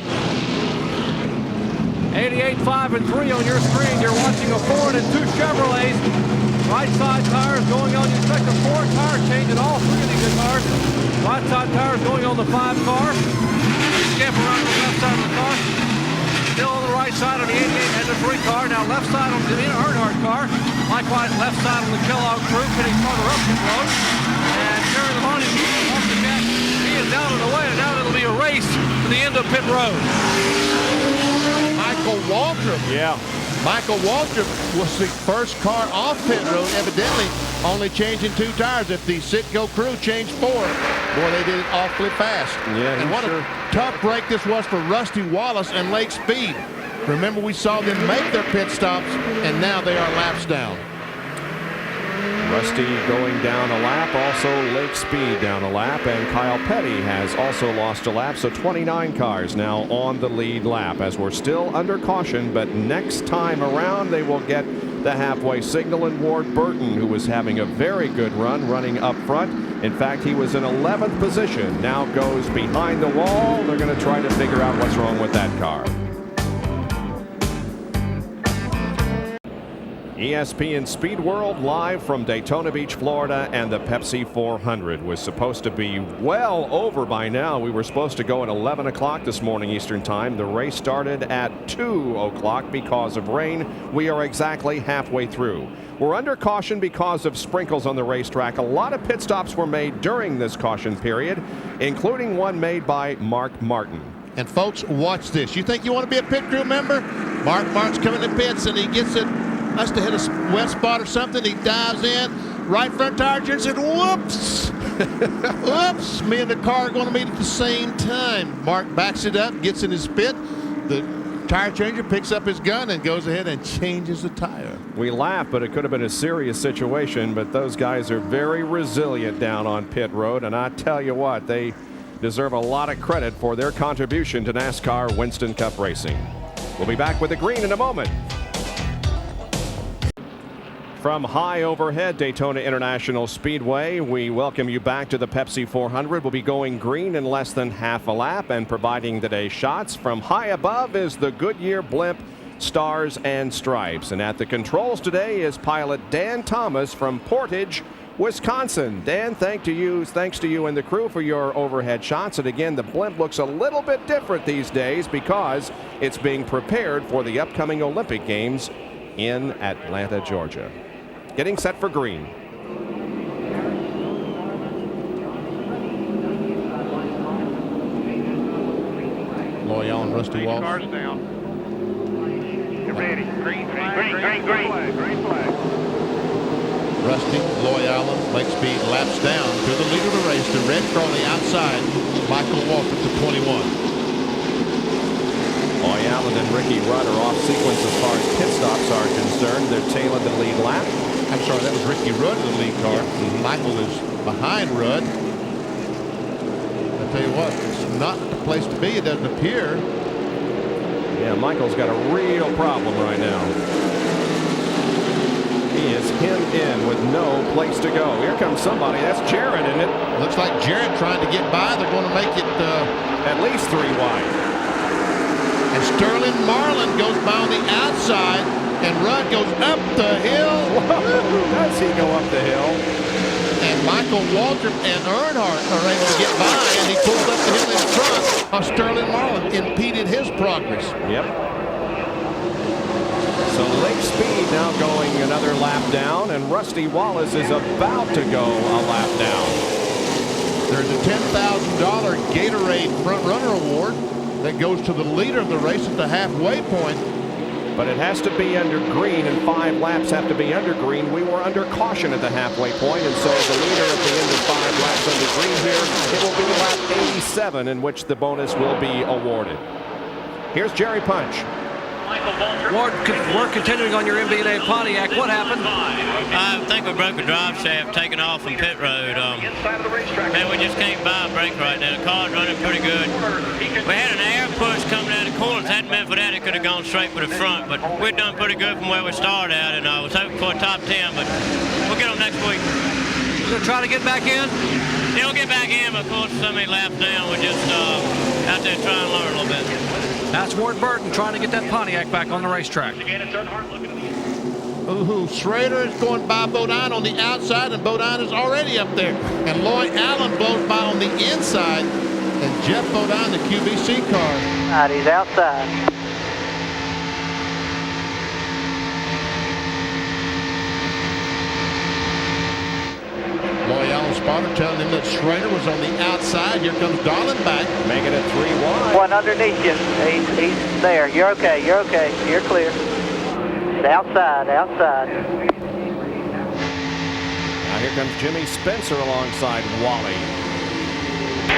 88, 5, and 3 on your screen. You're watching a Ford and 2 Chevrolets. Right side tires going on. You expect a 4 tire change in all 3 of these cars. Right side tires going on the 5 car. Skip around the left side of the car. Still on the right side of the 88 and the 3 car. Now left side on the Earnhardt car. Likewise, left side on the Kellogg crew, pitting further up the road. And Jerry Labonte off the jack. He is down and away, and now it'll be a race to the end of pit road. Michael Waltrip. Yeah. Michael Waltrip was the first car off pit road, evidently only changing 2 tires. If the Citgo crew changed 4, boy, they did it awfully fast. Yeah, and what a tough break this was for Rusty Wallace and Lake Speed. Remember, we saw them make their pit stops, and now they are laps down. Rusty going down a lap, also Lake Speed down a lap, and Kyle Petty has also lost a lap, so 29 cars now on the lead lap as we're still under caution, but next time around they will get the halfway signal, and Ward Burton, who was having a very good run running up front. In fact, he was in 11th position, now goes behind the wall. They're going to try to figure out what's wrong with that car. ESPN Speed World live from Daytona Beach, Florida, and the Pepsi 400 was supposed to be well over by now. We were supposed to go at 11 o'clock this morning Eastern time. The race started at 2 o'clock because of rain. We are exactly halfway through. We're under caution because of sprinkles on the racetrack. A lot of pit stops were made during this caution period, including one made by Mark Martin. And folks, watch this. You think you want to be a pit crew member? Mark Martin's coming to pits, and he gets it must have hit a wet spot or something. He dives in, right front tire turns and whoops. Whoops, me and the car are going to meet at the same time. Mark backs it up, gets in his pit. The tire changer picks up his gun and goes ahead and changes the tire. We laugh, but it could have been a serious situation, but those guys are very resilient down on pit road, and I tell you what, they deserve a lot of credit for their contribution to NASCAR Winston Cup racing. We'll be back with the green in a moment. From high overhead Daytona International Speedway, we welcome you back to the Pepsi 400. We'll be going green in less than half a lap, and providing today's shots from high above is the Goodyear blimp Stars and Stripes. And at the controls today is pilot Dan Thomas from Portage, Wisconsin. Dan, thanks to you and the crew for your overhead shots. And again, the blimp looks a little bit different these days because it's being prepared for the upcoming Olympic Games in Atlanta, Georgia. Getting set for green. Loyal and Rusty Walsh. Cars down. Get ready. Green flag. Green flag. Rusty, Loy Allen, Lake Speed laps down to the lead of the race. The red car on the outside, Michael Walker to 21. Loy Allen and Ricky Rudd are off sequence as far as pit stops are concerned. They're tailing the lead lap. I'm sorry, that was Ricky Rudd in the lead car. Yeah. Michael is behind Rudd. I tell you what, it's not the place to be, it doesn't appear. Yeah, Michael's got a real problem right now. He is hemmed in with no place to go. Here comes somebody. That's Jarrett, isn't it? Looks like Jarrett trying to get by. They're going to make it at least 3 wide. And Sterling Marlin goes by on the outside, and Rudd goes up the hill. Whoa, does he go up the hill? And Michael Waltrip and Earnhardt are able to get by, and he pulled up the hill in front of Sterling Marlin, impeded his progress. Yep. So Lake Speed now going another lap down, and Rusty Wallace is about to go a lap down. There's a $10,000 Gatorade Front Runner Award that goes to the leader of the race at the halfway point. But it has to be under green, and 5 laps have to be under green. We were under caution at the halfway point, and so the leader at the end of 5 laps under green here, it will be lap 87 in which the bonus will be awarded. Here's Jerry Punch. Ward, we're continuing on your MB&A Pontiac. What happened? I think we broke a drive shaft taking off from pit road. Man, we just came by a break right now. The car's running pretty good. We had an air push coming out of the corners. Hadn't been for that, it could have gone straight for the front. But we've done pretty good from where we started out, and I was hoping for a top 10, but we'll get them next week. We're going to try to get back in? Yeah, we'll get back in, but of course, so many laps down. We're just out there trying to learn a little bit. That's Ward Burton trying to get that Pontiac back on the racetrack. Ooh, Schrader is going by Bodine on the outside, and Bodine is already up there. And Loy Allen blows by on the inside, and Jeff Bodine, the QBC car. All right, he's outside. Loy Allen spotter telling him that Schrader was on the outside. Here comes Darlin back. Making it 3 wide. One underneath you. He's there. You're okay. You're okay. You're clear. Outside. Outside. Now here comes Jimmy Spencer alongside Wally.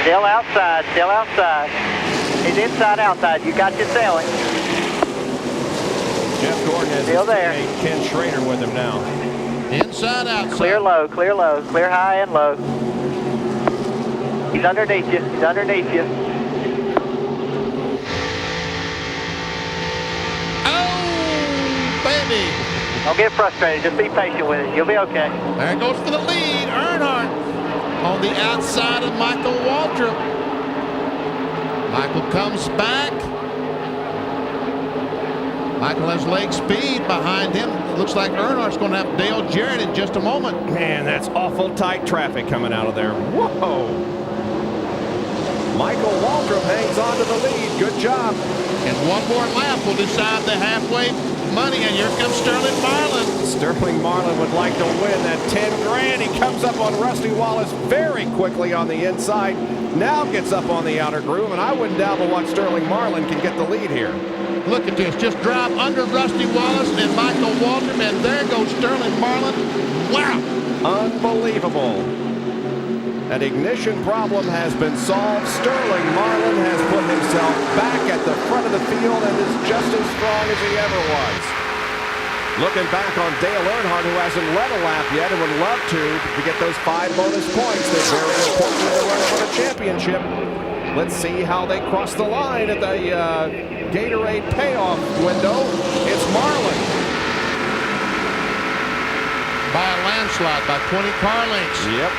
Still outside. Still outside. He's inside, outside. You got your sailing. Jeff Gordon has Still his there. teammate Ken Schrader with him now. Inside, outside. Clear low, clear high and low. He's underneath you. He's underneath you. Oh, baby. Don't get frustrated. Just be patient with it. You'll be okay. There it goes for the lead. Earnhardt on the outside of Michael Waltrip. Michael comes back. Michael has Lake Speed behind him. Looks like Earnhardt's going to have Dale Jarrett in just a moment. Man, that's awful tight traffic coming out of there. Whoa! Michael Waltrip hangs on to the lead. Good job. And one more lap will decide the halfway money. And here comes Sterling Marlin. Sterling Marlin would like to win that 10 grand. He comes up on Rusty Wallace very quickly on the inside. Now gets up on the outer groove, and I wouldn't doubt but what Sterling Marlin can get the lead here. Look at this. Just drive under Rusty Wallace and Michael Waltrip, and there goes Sterling Marlin. Wow. Unbelievable. An ignition problem has been solved. Sterling Marlin has put himself back at the front of the field and is just as strong as he ever was. Looking back on Dale Earnhardt, who hasn't led a lap yet and would love to get those 5 bonus points. They're very important in the run for the championship. Let's see how they cross the line at the Gatorade payoff window. It's Marlin. By a landslide, by 20 car lengths. Yep.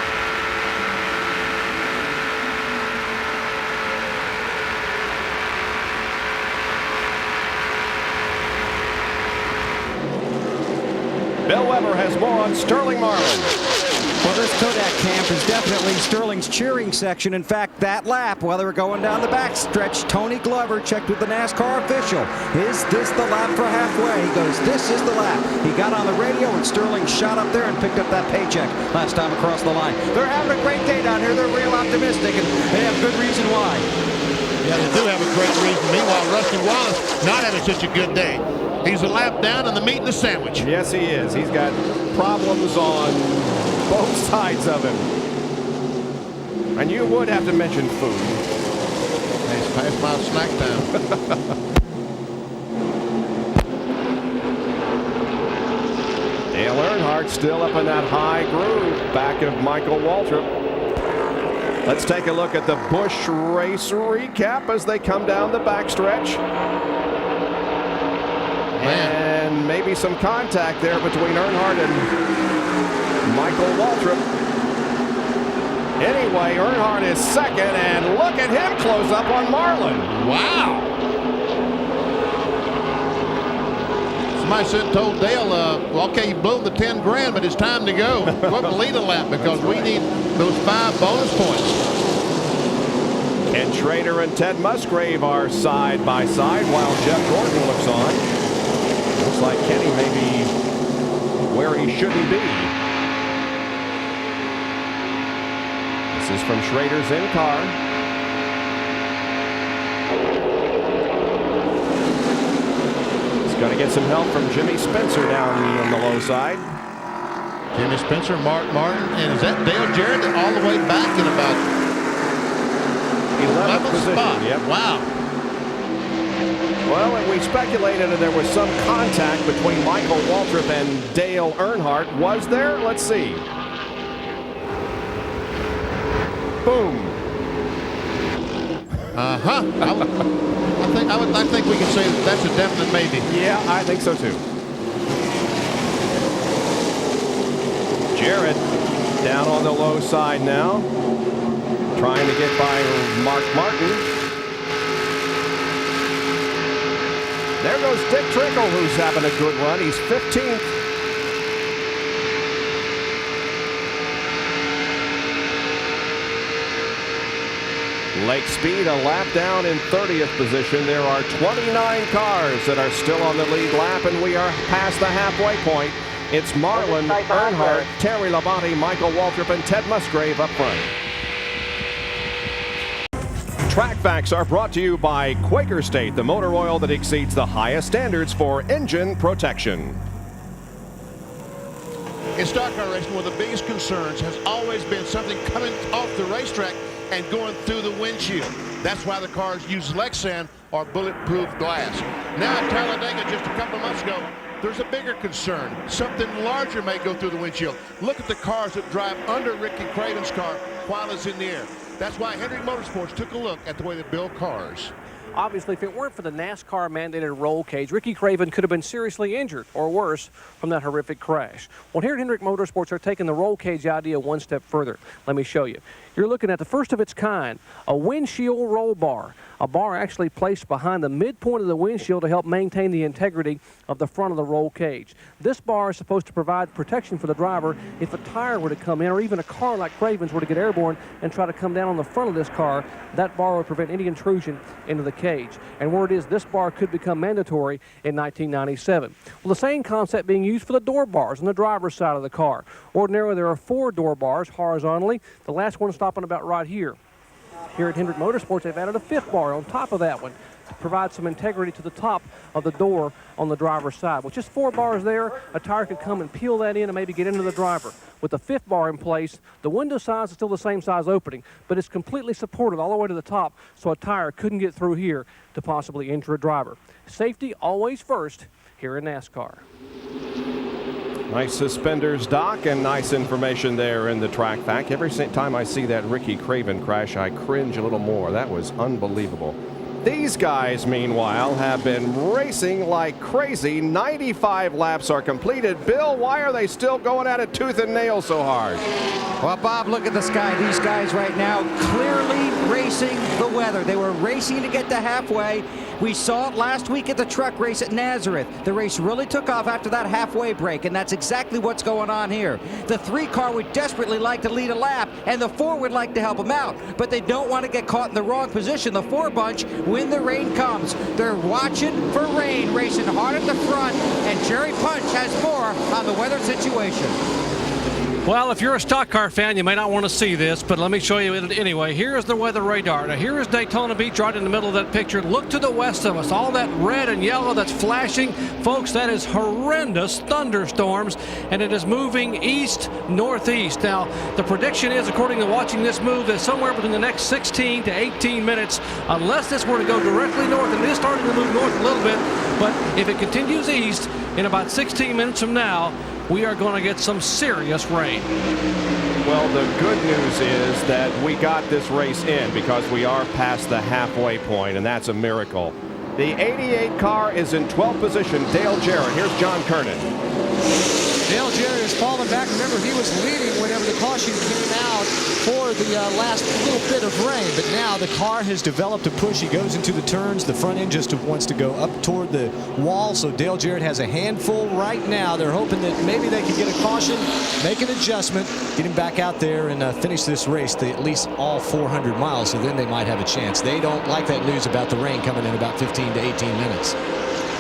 Bill Weber has won. Sterling Marlin. Well, this Kodak camp is definitely Sterling's cheering section. In fact, that lap, while they were going down the backstretch, Tony Glover checked with the NASCAR official. Is this the lap for halfway? He goes, this is the lap. He got on the radio, and Sterling shot up there and picked up that paycheck last time across the line. They're having a great day down here. They're real optimistic, and they have good reason why. Yeah, they do have a great reason. Meanwhile, Rusty Wallace not having such a good day. He's a lap down in the meat and the sandwich. Yes, he is. He's got problems on both sides of him. And you would have to mention food. It's past my snack time. Dale Earnhardt still up in that high groove back of Michael Waltrip. Let's take a look at the Busch race recap as they come down the backstretch. And maybe some contact there between Earnhardt and Michael Waltrip. Anyway, Earnhardt is second, and look at him close up on Marlin. Wow. Somebody said, told Dale, well, okay, you blew the 10 grand, but it's time to go. Go up and lead a lap because we need those 5 bonus points. Ken Schrader and Ted Musgrave are side by side while Jeff Gordon looks on. Looks like Kenny may be where he shouldn't be. This is from Schrader's in-car. He's going to get some help from Jimmy Spencer down on the low side. Jimmy Spencer, Mark Martin, and is that Dale Jarrett all the way back in about 11th position? Spot. Yep. Wow. Well, and we speculated that there was some contact between Michael Waltrip and Dale Earnhardt. Was there? Let's see. Boom. Uh-huh. I think we can say that's a definite maybe. Yeah, I think so too. Jarrett down on the low side now, trying to get by Mark Martin. There goes Dick Trickle, who's having a good run. He's 15th. Lake Speed a lap down in 30th position. There are 29 cars that are still on the lead lap, and we are past the halfway point. It's Marlin, Earnhardt, Terry Labonte, Michael Waltrip, and Ted Musgrave up front. Track Facts are brought to you by Quaker State, the motor oil that exceeds the highest standards for engine protection. In stock car racing, one of the biggest concerns has always been something coming off the racetrack and going through the windshield. That's why the cars use Lexan or bulletproof glass. Now at Talladega just a couple of months ago, there's a bigger concern. Something larger may go through the windshield. Look at the cars that drive under Ricky Craven's car while it's in the air. That's why Hendrick Motorsports took a look at the way they build cars. Obviously, if it weren't for the NASCAR mandated roll cage, Ricky Craven could have been seriously injured or worse from that horrific crash. Well, here at Hendrick Motorsports are taking the roll cage idea one step further. Let me show you. You're looking at the first of its kind, a windshield roll bar. A bar actually placed behind the midpoint of the windshield to help maintain the integrity of the front of the roll cage. This bar is supposed to provide protection for the driver if a tire were to come in or even a car like Craven's were to get airborne and try to come down on the front of this car. That bar would prevent any intrusion into the cage. And word is this bar could become mandatory in 1997. Well, the same concept being used for the door bars on the driver's side of the car. Ordinarily, there are 4 door bars horizontally. The last one stopping about right here. Here at Hendrick Motorsports, they've added a 5th bar on top of that one. provide some integrity to the top of the door on the driver's side. With just 4 bars there, a tire could come and peel that in and maybe get into the driver. With the 5th bar in place, the window size is still the same size opening, but it's completely supported all the way to the top, so a tire couldn't get through here to possibly injure a driver. Safety always first here in NASCAR. Nice suspenders, Doc, and nice information there in the track fact. Every time I see that Ricky Craven crash, I cringe a little more. That was unbelievable. These guys, meanwhile, have been racing like crazy. 95 laps are completed. Bill, why are they still going at it tooth and nail so hard? Well, Bob, look at the sky. These guys right now clearly racing the weather. They were racing to get to halfway. We saw it last week at the truck race at Nazareth. The race really took off after that halfway break, and that's exactly what's going on here. The 3 car would desperately like to lead a lap, and the 4 would like to help them out, but they don't want to get caught in the wrong position. The 4 bunch, when the rain comes, they're watching for rain, racing hard at the front, and Jerry Punch has more on the weather situation. Well, if you're a stock car fan, you may not want to see this, but let me show you it anyway. Here's the weather radar. Now, here is Daytona Beach right in the middle of that picture. Look to the west of us. All that red and yellow that's flashing. Folks, that is horrendous thunderstorms, and it is moving east-northeast. Now, the prediction is, according to watching this move, that somewhere between the next 16 to 18 minutes, unless this were to go directly north, and it is starting to move north a little bit, but if it continues east, in about 16 minutes from now, we are going to get some serious rain. Well, the good news is that we got this race in because we are past the halfway point, and that's a miracle. The 88 car is in 12th position. Dale Jarrett. Here's John Kernan. Dale Jarrett has fallen back. Remember, he was leading whenever the caution came out for the last little bit of rain. But now the car has developed a push. He goes into the turns. The front end just wants to go up toward the wall. So Dale Jarrett has a handful right now. They're hoping that maybe they can get a caution, make an adjustment, get him back out there and finish this race at least all 400 miles. So then they might have a chance. They don't like that news about the rain coming in about 15 to 18 minutes.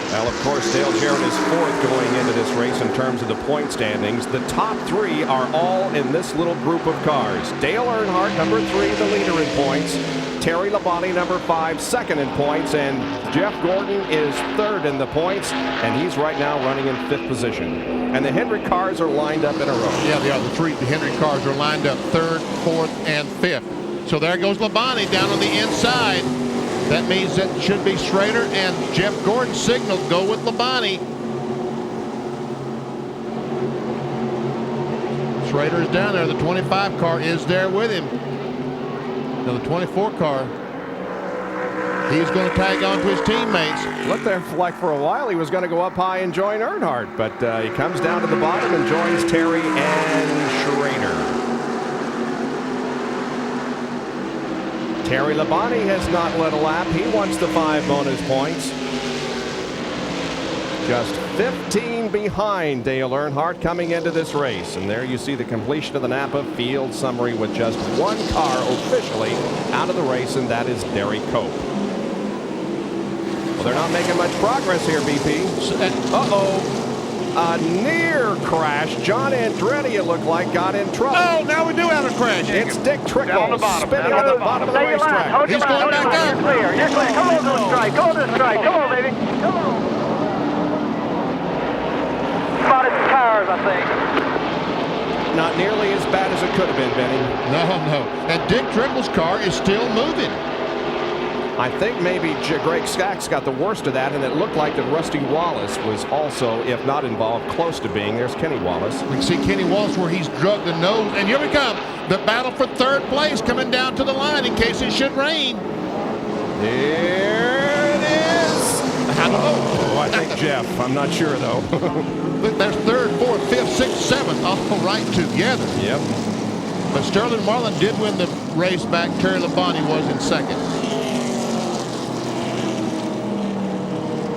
Well, of course, Dale Jarrett is 4th going into this race in terms of the point standings. The top 3 are all in this little group of cars. Dale Earnhardt, number 3, the leader in points. Terry Labonte, number 5, second in points. And Jeff Gordon is 3rd in the points, and he's right now running in 5th position. And the Hendrick cars are lined up in a row. Yeah, they are. The Hendrick cars are lined up 3rd, 4th, and 5th. So there goes Labonte down on the inside. That means that should be Schrader and Jeff Gordon signaled go with Labonte. Schrader is down there. The 25 car is there with him. Now the 24 car, he's going to tag on to his teammates. Looked there like for a while he was going to go up high and join Earnhardt, but he comes down to the bottom and joins Terry and Schrader. Terry Labonte has not led a lap. He wants the 5 bonus points. Just 15 behind Dale Earnhardt coming into this race. And there you see the completion of the Napa field summary with just 1 car officially out of the race, and that is Derry Cope. Well, they're not making much progress here, BP. Uh-oh. A near crash. John Andretti, it looked like, got in trouble. Oh, now we do have a crash. It's Dick Trickle spinning at the bottom of the racetrack. He's going back up. You're clear. You're clear. Come on to the strike. Go to the strike. Come on, baby. Come on. Spotted the tires, I think. Not nearly as bad as it could have been, Benny. No. And Dick Trickle's car is still moving. I think maybe Greg Skaggs got the worst of that, and it looked like that Rusty Wallace was also, if not involved, close to being. There's Kenny Wallace. We can see Kenny Wallace where he's drugged the nose. And here we come. The battle for 3rd place coming down to the line in case it should rain. Here it is. Oh, I think Jeff. I'm not sure, though. Look, there's 3rd, 4th, 5th, 6th, 7th all right together. Yep. But Sterling Marlin did win the race back. Terry Labonte was in 2nd.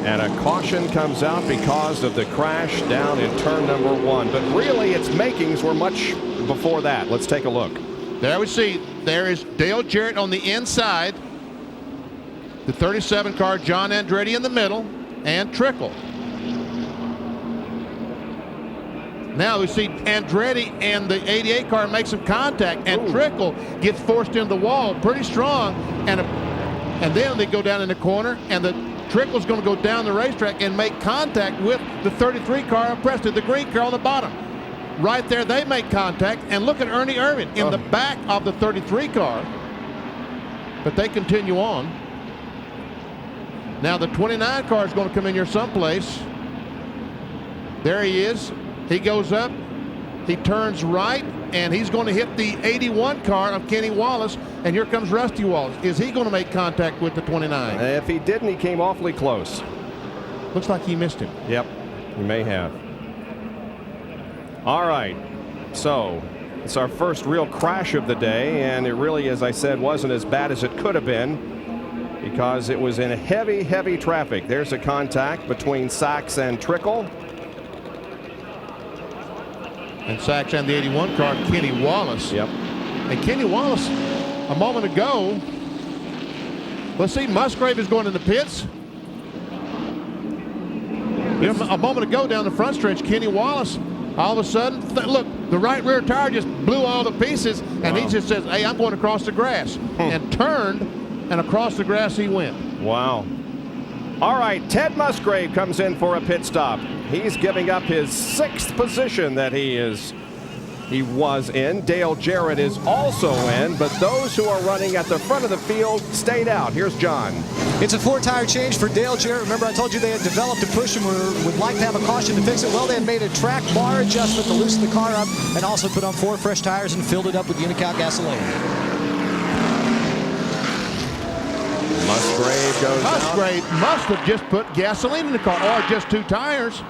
And a caution comes out because of the crash down in turn number 1. But really, its makings were much before that. Let's take a look. There we see, there is Dale Jarrett on the inside. The 37 car, John Andretti in the middle, and Trickle. Now we see Andretti and the 88 car make some contact, and Trickle gets forced into the wall pretty strong, and and then they go down in the corner, and the trickle's going to go down the racetrack and make contact with the 33 car of Preston, the green car on the bottom. Right there, they make contact, and look at Ernie Irvin in the back of the 33 car. But they continue on. Now the 29 car is going to come in here someplace. There he is. He goes up. He turns right, and he's going to hit the 81 car of Kenny Wallace, and here comes Rusty Wallace. Is he going to make contact with the 29? If he didn't, he came awfully close. Looks like he missed him. Yep, he may have. All right, so it's our first real crash of the day, and it really, as I said, wasn't as bad as it could have been because it was in heavy, heavy traffic. There's a contact between Sachs and Trickle. And Sachs and the 81 car, Kenny Wallace. Yep. And Kenny Wallace, a moment ago, let's see, Musgrave is going in the pits. You know, a moment ago down the front stretch, Kenny Wallace, all of a sudden, look, the right rear tire just blew all the pieces, and he just says, hey, I'm going across the grass. And turned, and across the grass he went. Wow. All right, Ted Musgrave comes in for a pit stop. He's giving up his 6th position that he was in. Dale Jarrett is also in, but those who are running at the front of the field stayed out. Here's John. It's a 4-tire change for Dale Jarrett. Remember, I told you they had developed a push and would like to have a caution to fix it. Well, they had made a track bar adjustment to loosen the car up and also put on 4 fresh tires and filled it up with Unocal gasoline. Musgrave goes Musgrave must have just put gasoline in the car, or just 2 tires.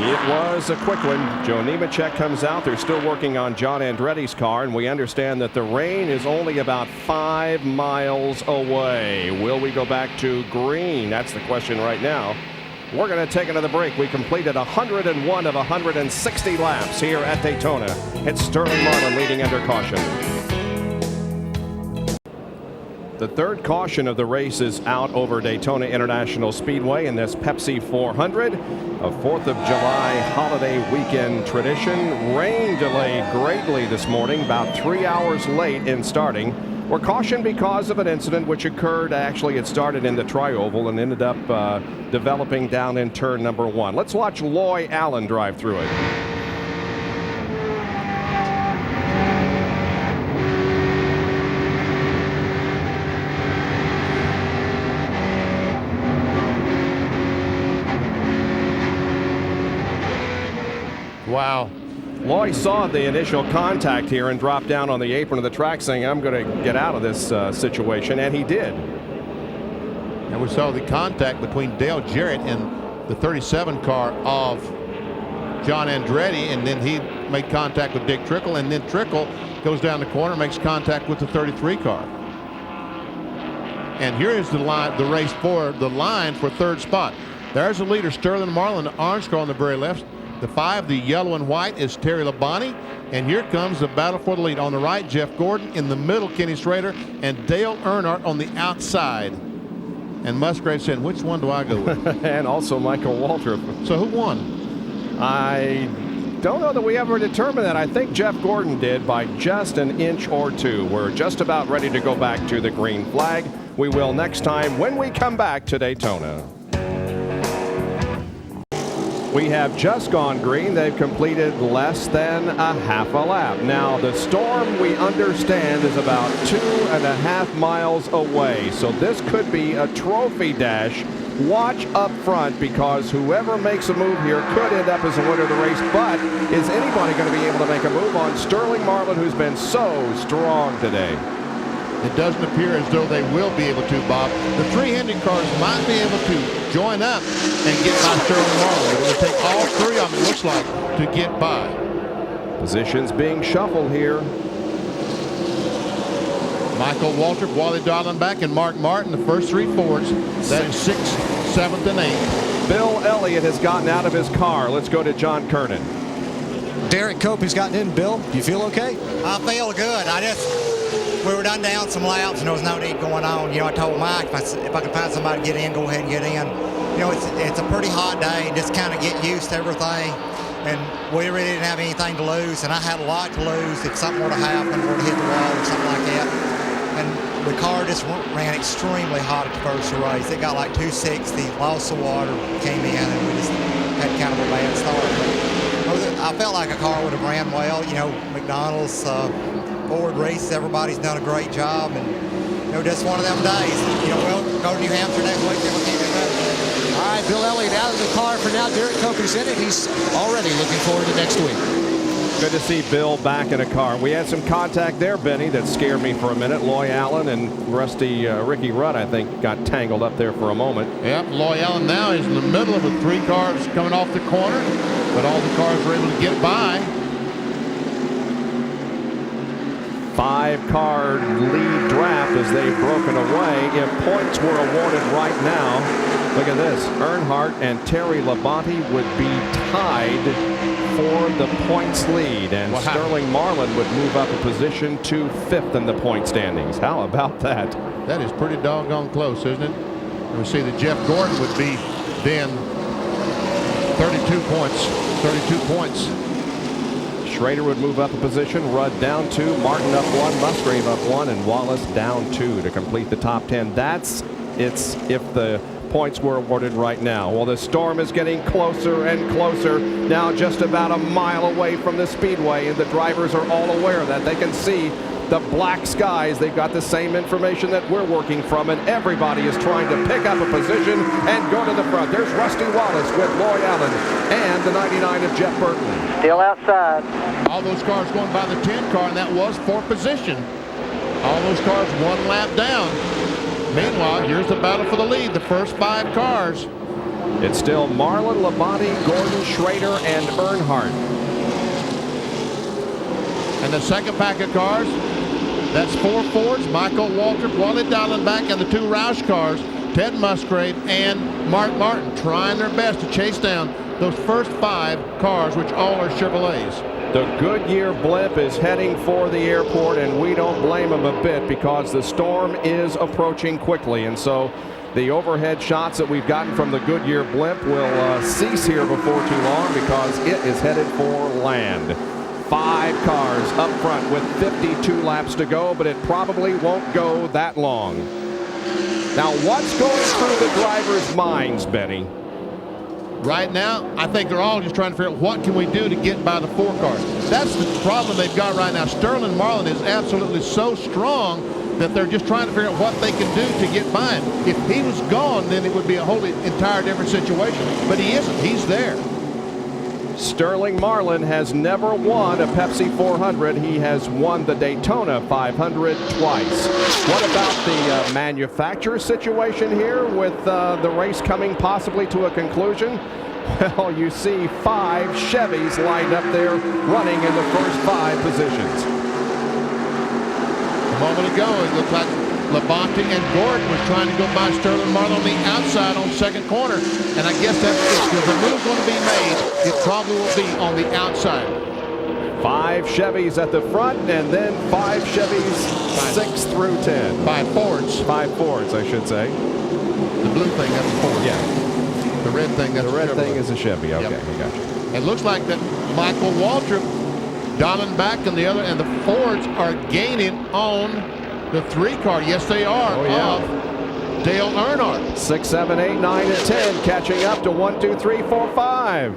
It was a quick one. Joe Nemechek comes out. They're still working on John Andretti's car, and we understand that the rain is only about 5 miles away. Will we go back to green? That's the question right now. We're going to take another break. We completed 101 of 160 laps here at Daytona. It's Sterling Marlin leading under caution. The 3rd caution of the race is out over Daytona International Speedway in this Pepsi 400, a 4th of July holiday weekend tradition. Rain delayed greatly this morning, about 3 hours late in starting. We're cautioned because of an incident which occurred. Actually, it started in the tri-oval and ended up developing down in turn number 1. Let's watch Loy Allen drive through it. Wow. Loy saw the initial contact here and dropped down on the apron of the track saying, I'm going to get out of this situation, and he did. And we saw the contact between Dale Jarrett and the 37 car of John Andretti, and then he made contact with Dick Trickle, and then Trickle goes down the corner, makes contact with the 33 car. And here is the line, the race for the line for 3rd spot. There's the leader, Sterling Marlin, the orange car on the very left. The 5, the yellow and white, is Terry Labonte. And here comes the battle for the lead. On the right, Jeff Gordon. In the middle, Kenny Schrader. And Dale Earnhardt on the outside. And Musgrave said, which one do I go with? And also Michael Waltrip. So who won? I don't know that we ever determined that. I think Jeff Gordon did by just an inch or 2. We're just about ready to go back to the green flag. We will next time when we come back to Daytona. We have just gone green. They've completed less than a half a lap. Now, the storm, we understand, is about 2.5 miles away. So this could be a trophy dash. Watch up front, because whoever makes a move here could end up as the winner of the race. But is anybody going to be able to make a move on Sterling Marlin, who's been so strong today? It doesn't appear as though they will be able to, Bob. The 3 Hendrick cars might be able to join up and get by Sterling Marlin. It will take all 3 of them, it looks like, to get by. Positions being shuffled here. Michael Waltrip, Wally Dallenbach, and Mark Martin, the first 3 Fords. That's 6th, 7th, and 8th. Bill Elliott has gotten out of his car. Let's go to John Kernan. Derek Cope has gotten in. Bill, you feel okay? I feel good. We were done down some laps, and there was no need going on. You know, I told Mike if I could find somebody to get in, go ahead and get in. You know, it's a pretty hot day. Just kind of get used to everything. And we really didn't have anything to lose, and I had a lot to lose if something were to happen, or to hit the wall or something like that. the car just ran extremely hot at the first race. It got like 260, lost the water, came in, and we just had kind of a bad start. I felt like a car would have ran well. You know, McDonald's, Ford race, everybody's done a great job, and you know, just one of them days. You know, we'll go to New Hampshire next week, and we'll keep it better. All right, Bill Elliott out of the car for now. Derek Coker's in it. He's already looking forward to next week. Good to see Bill back in a car. We had some contact there, Benny, that scared me for a minute. Loy Allen and rusty Ricky Rudd, I think, got tangled up there for a moment. Yep, Loy Allen now is in the middle of the 3 cars coming off the corner, but all the cars were able to get by. 5-car lead draft as they've broken away. If points were awarded right now, look at this. Earnhardt and Terry Labonte would be tied for the points lead, and wow. Sterling Marlin would move up a position to 5th in the point standings. How about that? That is pretty doggone close, isn't it? And we see that Jeff Gordon would be then 32 points. 32 points. Schrader would move up a position, Rudd down 2, Martin up 1, Musgrave up 1, and Wallace down 2 to complete the top 10. That's if the points were awarded right now. Well, the storm is getting closer and closer, now just about a mile away from the speedway, and the drivers are all aware of that. They can see the black skies. They've got the same information that we're working from, and everybody is trying to pick up a position and go to the front. There's Rusty Wallace with Loy Allen and the 99 of Jeff Burton. Still outside. All those cars going by the 10 car, and that was 4th position. All those cars 1 lap down. Meanwhile, here's the battle for the lead, the first 5 cars. It's still Marlin, Labonte, Gordon, Schrader, and Earnhardt. And the second pack of cars, that's 4 Fords, Michael Waltrip, Wally Dallenbach, and the 2 Roush cars, Ted Musgrave and Mark Martin, trying their best to chase down those first 5 cars, which all are Chevrolets. The Goodyear blimp is heading for the airport, and we don't blame them a bit because the storm is approaching quickly. And so the overhead shots that we've gotten from the Goodyear blimp will cease here before too long because it is headed for land. 5 cars up front with 52 laps to go, but it probably won't go that long. Now, what's going through the drivers' minds, Benny? Right now, I think they're all just trying to figure out what can we do to get by the 4 cars. That's the problem they've got right now. Sterling Marlin is absolutely so strong that they're just trying to figure out what they can do to get by him. If he was gone, then it would be a wholly entire different situation. But he isn't. He's there. Sterling Marlin has never won a Pepsi 400. He has won the Daytona 500 twice. What about the manufacturer situation here with the race coming possibly to a conclusion? Well, you see 5 Chevys lined up there running in the first 5 positions. A moment ago, it looked like Labonte and Gordon was trying to go by Sterling Marlin on the outside on second corner. And I guess that's it. If the move's going to be made, it probably will be on the outside. 5 Chevys at the front, and then 5 Chevys 6 through 10. 5 Fords. 5 Fords, I should say. The blue thing, that's a Ford. Yeah. The red thing, that's the red thing is a Chevy. Okay, yep. I got you. It looks like that Michael Waltrip, Dallenbach, and the Fords are gaining on the 3 car. Yes, they are. Oh, yeah. Dale Earnhardt. 6, 7, 8, 9, and 10, catching up to 1, 2, 3, 4, 5.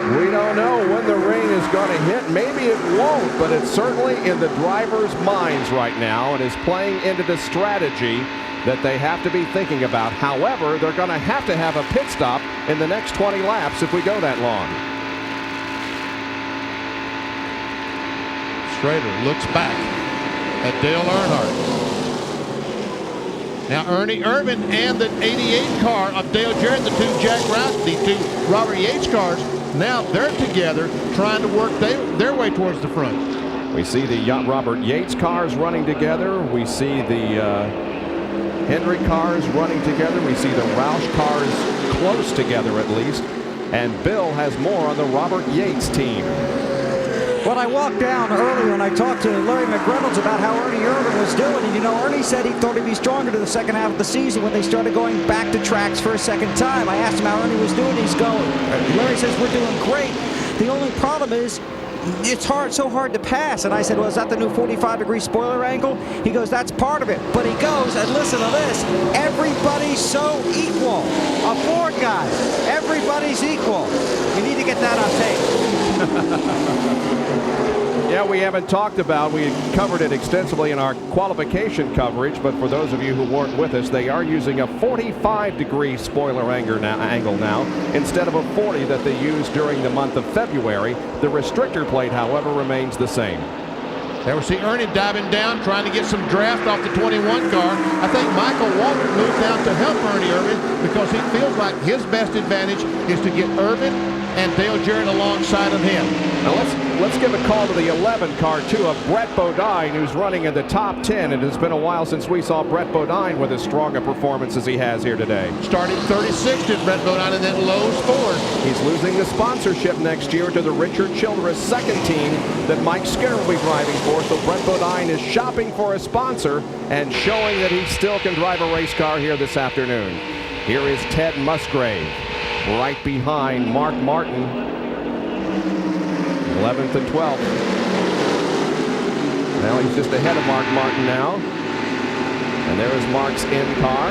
We don't know when the rain is going to hit. Maybe it won't, but it's certainly in the drivers' minds right now and is playing into the strategy that they have to be thinking about. However, they're going to have a pit stop in the next 20 laps if we go that long. Schrader looks back at Dale Earnhardt. Now Ernie Irvin and the 88 car of Dale Jarrett, the 2 Jack Roush, the 2 Robert Yates cars, now they're together trying to work their way towards the front. We see the Robert Yates cars running together. We see the Hendrick cars running together. We see the Roush cars close together at least. And Bill has more on the Robert Yates team. When I walked down earlier and I talked to Larry McReynolds about how Ernie Irvin was doing, and you know, Ernie said he thought he'd be stronger to the second half of the season when they started going back to tracks for a second time. I asked him how Ernie was doing. He's going. Larry says we're doing great. The only problem is it's so hard to pass. And I said, well, is that the new 45-degree spoiler angle? He goes, that's part of it. But he goes, and listen to this, everybody's so equal. A Ford guy, everybody's equal. We need to get that on tape. Yeah, we haven't talked about, we covered it extensively in our qualification coverage, but for those of you who weren't with us, they are using a 45-degree spoiler angle now instead of a 40 that they used during the month of February. The restrictor plate, however, remains the same. There we see Ernie diving down, trying to get some draft off the 21 car. I think Michael Walter moved down to help Ernie Irvin because he feels like his best advantage is to get Irvin and Dale Jarrett alongside of him. Now let's give a call to the 11 car too of Brett Bodine, who's running in the top 10. It has been a while since we saw Brett Bodine with as strong a performance as he has here today. Starting 36th at Brett Bodine in that Lowe's Ford. He's losing the sponsorship next year to the Richard Childress second team that Mike Skinner will be driving for. So Brett Bodine is shopping for a sponsor and showing that he still can drive a race car here this afternoon. Here is Ted Musgrave, right behind Mark Martin, 11th and 12th. Now he's just ahead of Mark Martin now. And there is Mark's in car.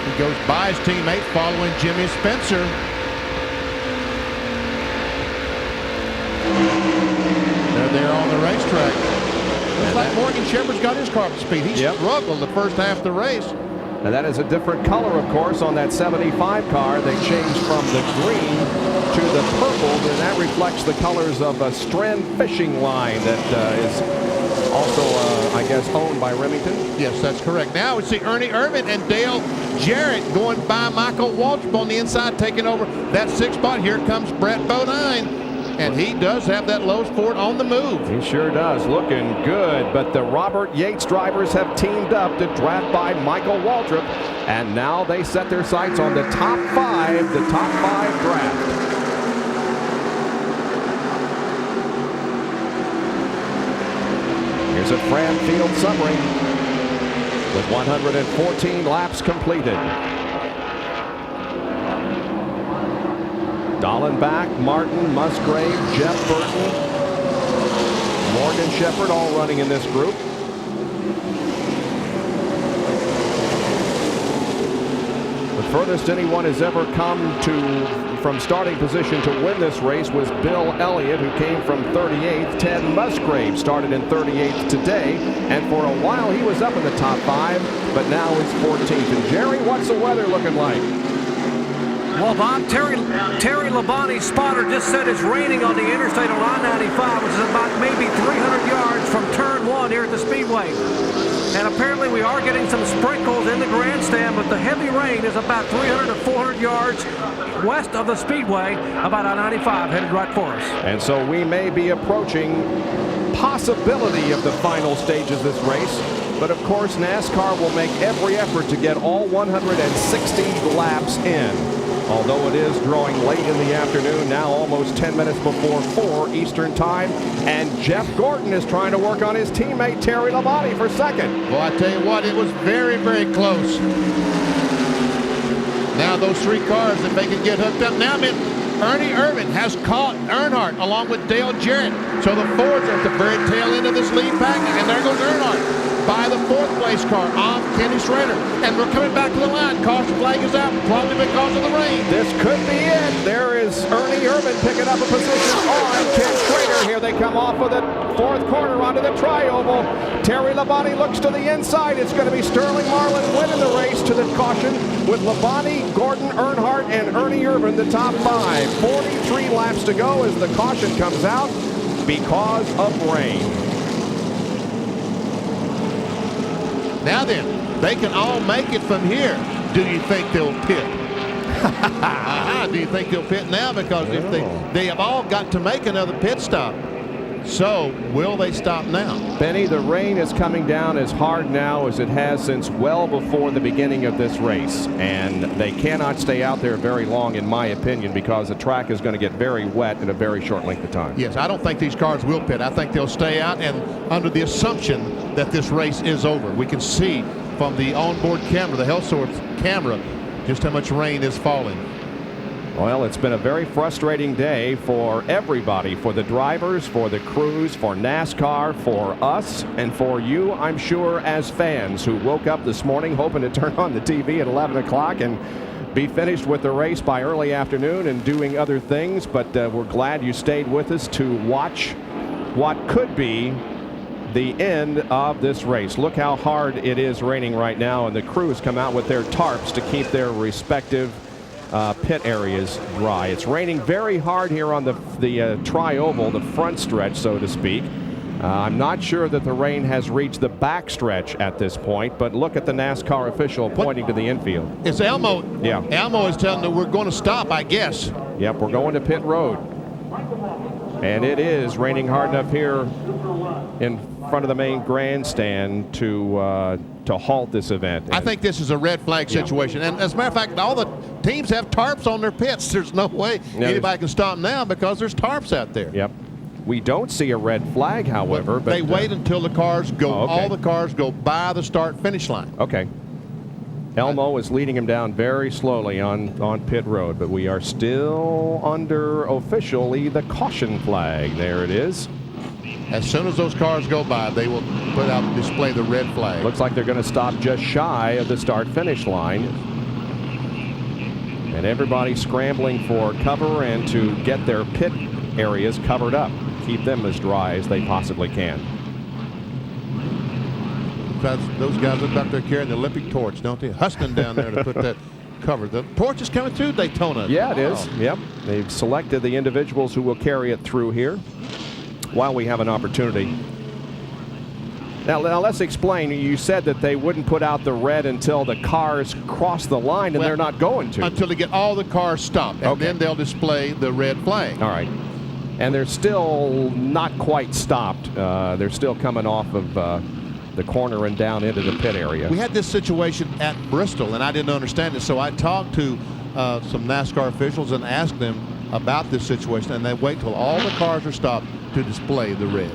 He goes by his teammate following Jimmy Spencer. They're there on the racetrack. Looks like Morgan Shepherd's got his car up to speed. He struggled the first half of the race. And that is a different color, of course, on that 75 car. They changed from the green to the purple, and that reflects the colors of a Strand fishing line that is also, I guess, owned by Remington. Yes, that's correct. Now we see Ernie Irvin and Dale Jarrett going by Michael Waltrip on the inside, taking over that 6th spot. Here comes Brett Bodine. And he does have that Lowe's Ford on the move. He sure does, looking good. But the Robert Yates drivers have teamed up to draft by Michael Waltrip. And now they set their sights on the top 5, the top 5 draft. Here's a Fram Field summary with 114 laps completed. Dallenbach, Martin, Musgrave, Jeff Burton, Morgan Shepherd all running in this group. The furthest anyone has ever come from starting position to win this race was Bill Elliott, who came from 38th. Ted Musgrave started in 38th today, and for a while he was up in the top 5, but now is 14th. And Jerry, what's the weather looking like? Well, Bob, Terry Labonte's spotter just said it's raining on the interstate on I-95, which is about maybe 300 yards from turn 1 here at the Speedway. And apparently we are getting some sprinkles in the grandstand, but the heavy rain is about 300 to 400 yards west of the Speedway, about I-95 headed right for us. And so we may be approaching possibility of the final stages of this race. But of course, NASCAR will make every effort to get all 160 laps in. Although it is drawing late in the afternoon, now almost 10 minutes before 4 Eastern time. And Jeff Gordon is trying to work on his teammate Terry Labonte for second. Well, I tell you what, it was very, very close. Now those 3 cars, if they can get hooked up. Now, Ernie Irvin has caught Earnhardt along with Dale Jarrett. So the Fords are at the very tail end of this lead pack. And there goes Earnhardt by the 4th place car off Kenny Schrader. And we're coming back to the line. Caution flag is out, probably because of the rain. This could be it. There is Ernie Irvin picking up a position on Ken Schrader. Here they come off of the 4th corner onto the tri-oval. Terry Labonte looks to the inside. It's going to be Sterling Marlin winning the race to the caution with Labonte, Gordon, Earnhardt, and Ernie Irvin the top 5. 43 laps to go as the caution comes out because of rain. Now then, they can all make it from here. Do you think they'll pit? Do you think they'll pit now? Because if they have all got to make another pit stop. So, will they stop now? Benny, the rain is coming down as hard now as it has since well before the beginning of this race. And they cannot stay out there very long, in my opinion, because the track is going to get very wet in a very short length of time. Yes, I don't think these cars will pit. I think they'll stay out, and under the assumption that this race is over. We can see from the onboard camera, the health source camera, just how much rain is falling. Well, it's been a very frustrating day for everybody, for the drivers, for the crews, for NASCAR, for us, and for you, I'm sure, as fans who woke up this morning hoping to turn on the TV at 11 o'clock and be finished with the race by early afternoon and doing other things. But we're glad you stayed with us to watch what could be the end of this race. Look how hard it is raining right now, and the crews come out with their tarps to keep their respective pit areas dry. It's raining very hard here on the tri-oval, the front stretch, so to speak. I'm not sure that the rain has reached the back stretch at this point, but look at the NASCAR official pointing to the infield. It's Elmo. Yeah. Elmo is telling them we're going to stop, I guess. Yep, we're going to pit road. And it is raining hard enough here in front of the main grandstand to halt this event. I think this is a red flag situation. And as a matter of fact, all the teams have tarps on their pits. There's no way anybody can stop now because there's tarps out there. Yep. We don't see a red flag, however. But they wait until the cars go, all the cars go by the start-finish line. Okay. Elmo is leading him down very slowly on pit road, but we are still under officially the caution flag. There it is. As soon as those cars go by, they will put out and display the red flag. Looks like they're going to stop just shy of the start-finish line. And everybody scrambling for cover and to get their pit areas covered up. Keep them as dry as they possibly can. Those guys look like they're carrying the Olympic torch, don't they? Hustling down there to put that cover. The torch is coming through Daytona. Yeah, it is. Yep. They've selected the individuals who will carry it through here while we have an opportunity. Now let's explain. You said that they wouldn't put out the red until the cars cross the line, and they're not going to. Until they get all the cars stopped, and then they'll display the red flag. All right. And they're still not quite stopped. They're still coming off of the corner and down into the pit area. We had this situation at Bristol, and I didn't understand it, so I talked to some NASCAR officials and asked them about this situation, and they wait till all the cars are stopped to display the red.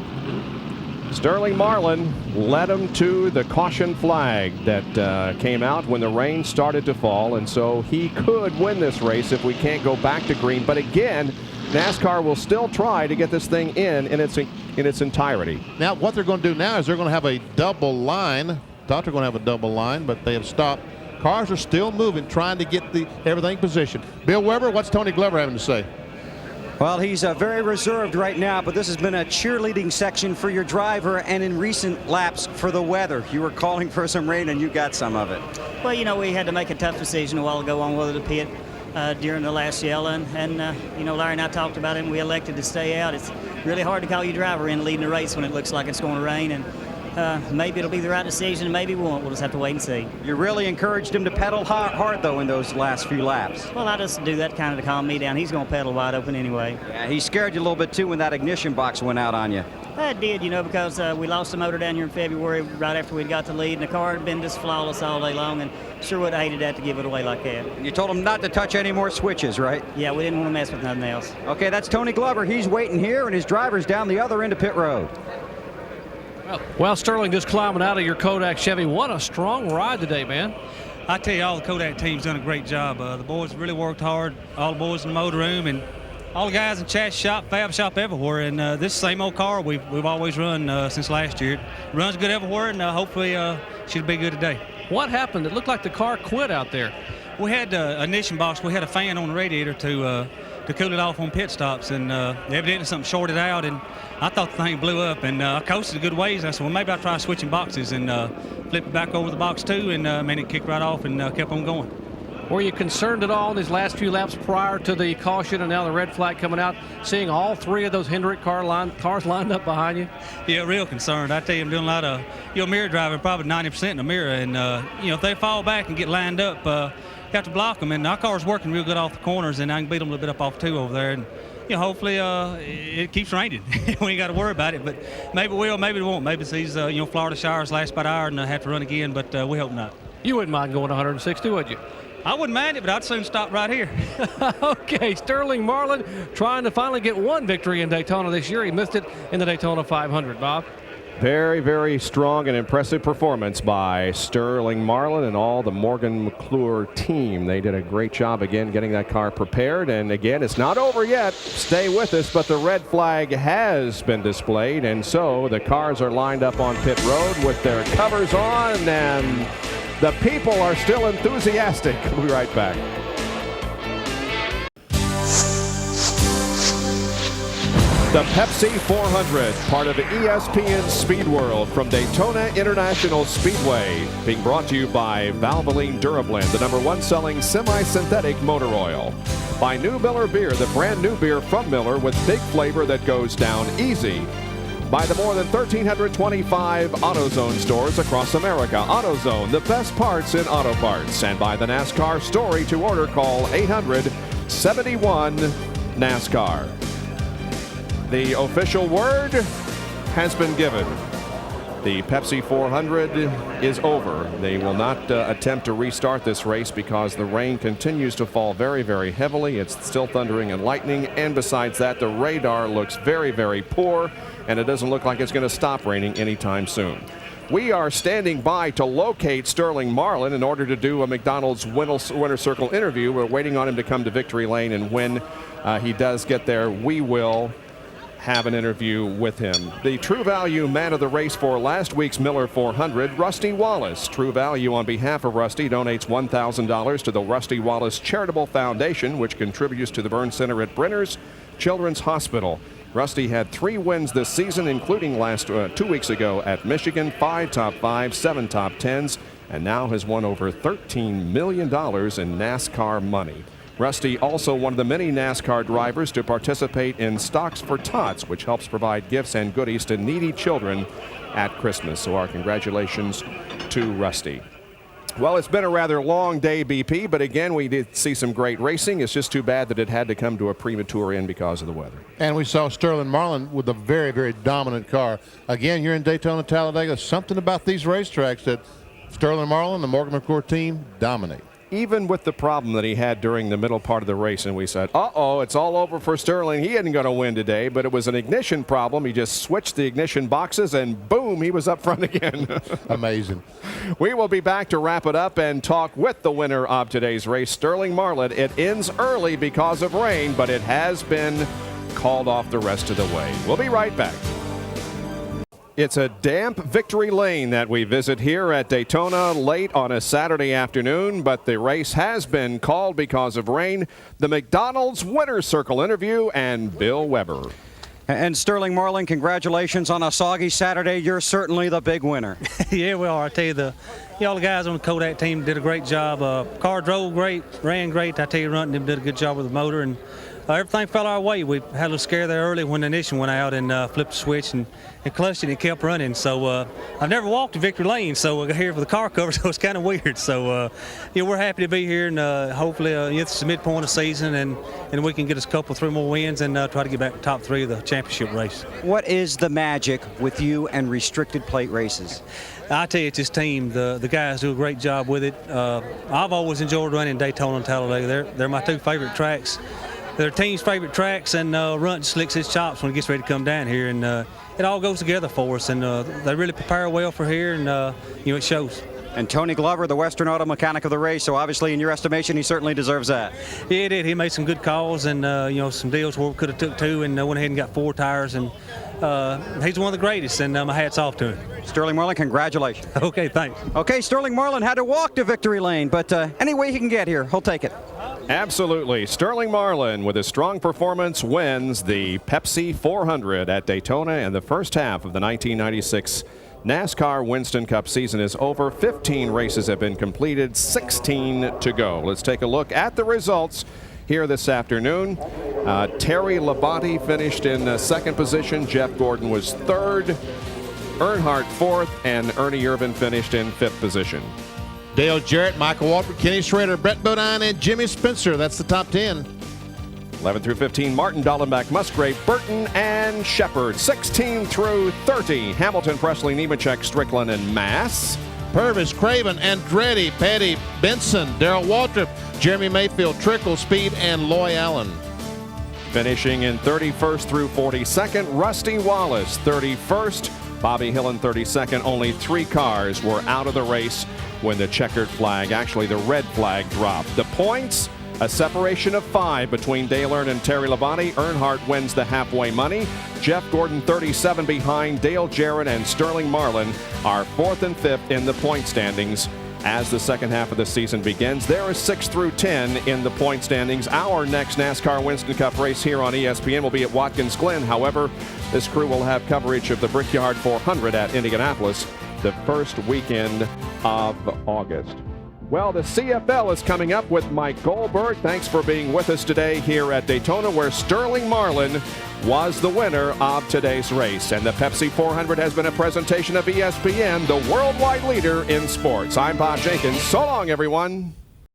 Sterling Marlin led them to the caution flag that came out when the rain started to fall, and so he could win this race if we can't go back to green. But again, NASCAR will still try to get this thing in its entirety. Now, what they're going to do now is they're going to have a double line. Thought they're going to have a double line, but they have stopped. Cars are still moving, trying to get everything positioned. Bill Weber, what's Tony Glover having to say? Well, he's very reserved right now, but this has been a cheerleading section for your driver, and in recent laps for the weather. You were calling for some rain, and you got some of it. Well, you know, we had to make a tough decision a while ago on whether to pit during the last yellow, and you know, Larry and I talked about it, and we elected to stay out. It's really hard to call your driver in leading the race when it looks like it's going to rain, and maybe it'll be the right decision, maybe it won't. We'll just have to wait and see. You really encouraged him to pedal hard, though, in those last few laps. Well, I just do that kind of to calm me down. He's going to pedal wide open anyway. Yeah, he scared you a little bit, too, when that ignition box went out on you. That did, you know, because we lost the motor down here in February right after we'd got the lead, and the car had been just flawless all day long, and sure would have hated that to give it away like that. You told him not to touch any more switches, right? Yeah, we didn't want to mess with nothing else. Okay, that's Tony Glover. He's waiting here, and his driver's down the other end of pit road. Well, Sterling, just climbing out of your Kodak Chevy. What a strong ride today, man. I tell you, all the Kodak team's done a great job. The boys really worked hard, all the boys in the motor room, and all the guys in Chad's shop, Fab shop, everywhere. And this same old car we've always run since last year. It runs good everywhere, and hopefully should be good today. What happened? It looked like the car quit out there. We had a ignition box. We had a fan on the radiator to cool it off on pit stops, and evidently something shorted out, and I thought the thing blew up, and I coasted a good ways. I said, well, maybe I'll try switching boxes, and flipped it back over the box too, and man, it kicked right off and kept on going. Were you concerned at all in these last few laps prior to the caution and now the red flag coming out, seeing all three of those Hendrick cars lined up behind you? Yeah, real concerned. I tell you, I'm doing a lot of mirror driving, probably 90% in the mirror, and you know, if they fall back and get lined up, got to block them, and our car's working real good off the corners, and I can beat them a little bit up off two over there, and you know, hopefully it keeps raining. We ain't got to worry about it, but maybe it will, maybe it won't. Maybe it's these you know, Florida showers last about an hour and have to run again, but we hope not. You wouldn't mind going 160, would you? I wouldn't mind it, but I'd soon stop right here. Okay, Sterling Marlin trying to finally get one victory in Daytona this year. He missed it in the Daytona 500, Bob. Very, very strong and impressive performance by Sterling Marlin and all the Morgan McClure team. They did a great job again getting that car prepared. And again, it's not over yet. Stay with us, but the red flag has been displayed. And so the cars are lined up on pit road with their covers on, and the people are still enthusiastic. We'll be right back. The Pepsi 400, part of the ESPN Speed World from Daytona International Speedway, being brought to you by Valvoline Durablend, the #1 selling semi-synthetic motor oil. By New Miller Beer, the brand new beer from Miller with big flavor that goes down easy. By the more than 1,325 AutoZone stores across America. AutoZone, the best parts in auto parts. And by the NASCAR Story. To order, call 800-71-NASCAR. The official word has been given. The Pepsi 400 is over. They will not attempt to restart this race because the rain continues to fall very, very heavily. It's still thundering and lightning, and besides that, the radar looks very, very poor, and it doesn't look like it's going to stop raining anytime soon. We are standing by to locate Sterling Marlin in order to do a McDonald's Winner Circle interview. We're waiting on him to come to victory lane, and when he does get there, we will have an interview with him. The True Value man of the race for last week's Miller 400, Rusty Wallace. True Value, on behalf of Rusty, donates $1,000 to the Rusty Wallace Charitable Foundation, which contributes to the Burn Center at Brenner's Children's Hospital. Rusty had 3 wins this season, including 2 weeks ago at Michigan, 5 top 5s, 7 top 10s, and now has won over $13 million in NASCAR money. Rusty also one of the many NASCAR drivers to participate in Stocks for Tots, which helps provide gifts and goodies to needy children at Christmas. So our congratulations to Rusty. Well, it's been a rather long day, BP, but again, we did see some great racing. It's just too bad that it had to come to a premature end because of the weather. And we saw Sterling Marlin with a very, very dominant car. Again, you're in Daytona, Talladega. Something about these racetracks that Sterling Marlin, the Morgan McClure team, dominate. Even with the problem that he had during the middle part of the race, and we said, uh-oh, it's all over for Sterling. He isn't going to win today, but it was an ignition problem. He just switched the ignition boxes, and boom, he was up front again. Amazing. We will be back to wrap it up and talk with the winner of today's race, Sterling Marlin. It ends early because of rain, but it has been called off the rest of the way. We'll be right back. It's a damp victory lane that we visit here at Daytona late on a Saturday afternoon, but the race has been called because of rain. The McDonald's Winner's Circle interview and Bill Weber. And Sterling Marlin, congratulations on a soggy Saturday. You're certainly the big winner. Yeah, we are. I tell you, all the guys on the Kodak team did a great job. Car drove great, ran great. I tell you, Runton did a good job with the motor, and everything fell our way. We had a little scare there early when the ignition went out and flipped the switch and clutched it and it kept running. So I've never walked to victory lane, so I got here for the car cover, so it's kind of weird. So we're happy to be here, and hopefully it's the midpoint of the season, and we can get us a couple, 3 more wins and try to get back to top 3 of the championship race. What is the magic with you and restricted plate races? I tell you, it's this team. The guys do a great job with it. I've always enjoyed running Daytona and Talladega. They're my 2 favorite tracks. They're team's favorite tracks, and Runt slicks his chops when he gets ready to come down here, and it all goes together for us, and they really prepare well for here, and it shows. And Tony Glover, the Western Auto Mechanic of the race, so obviously in your estimation he certainly deserves that. Yeah, he did. He made some good calls, and some deals where we could have took 2 and went ahead and got 4 tires, and he's one of the greatest, and my hat's off to him. Sterling Marlin, congratulations. Okay, thanks. Okay, Sterling Marlin had to walk to victory lane, but any way he can get here, he'll take it. Absolutely. Sterling Marlin, with a strong performance, wins the Pepsi 400 at Daytona, and the first half of the 1996 NASCAR Winston Cup season is over. 15 races have been completed, 16 to go. Let's take a look at the results here this afternoon. Terry Labonte finished in 2nd position. Jeff Gordon was 3rd. Earnhardt 4th, and Ernie Irvin finished in 5th position. Dale Jarrett, Michael Waltrip, Kenny Schrader, Brett Bodine, and Jimmy Spencer. That's the top 10. 11 through 15, Martin, Dallenbach, Musgrave, Burton, and Shepard. 16 through 30, Hamilton, Presley, Nemechek, Strickland, and Mass. Purvis, Craven, Andretti, Petty, Benson, Darrell Waltrip, Jeremy Mayfield, Trickle, Speed, and Loy Allen. Finishing in 31st through 42nd, Rusty Wallace. 31st, Bobby Hillin 32nd. Only 3 cars were out of the race when the checkered flag, actually the red flag, dropped. The points, a separation of 5 between Dale Earnhardt and Terry Labonte. Earnhardt wins the halfway money. Jeff Gordon 37 behind. Dale Jarrett and Sterling Marlin are 4th and 5th in the point standings. As the second half of the season begins, there is 6 through 10 in the point standings. Our next NASCAR Winston Cup race here on ESPN will be at Watkins Glen. However, this crew will have coverage of the Brickyard 400 at Indianapolis the first weekend of August. Well, the CFL is coming up with Mike Goldberg. Thanks for being with us today here at Daytona, where Sterling Marlin was the winner of today's race. And the Pepsi 400 has been a presentation of ESPN, the worldwide leader in sports. I'm Bob Jenkins. So long, everyone.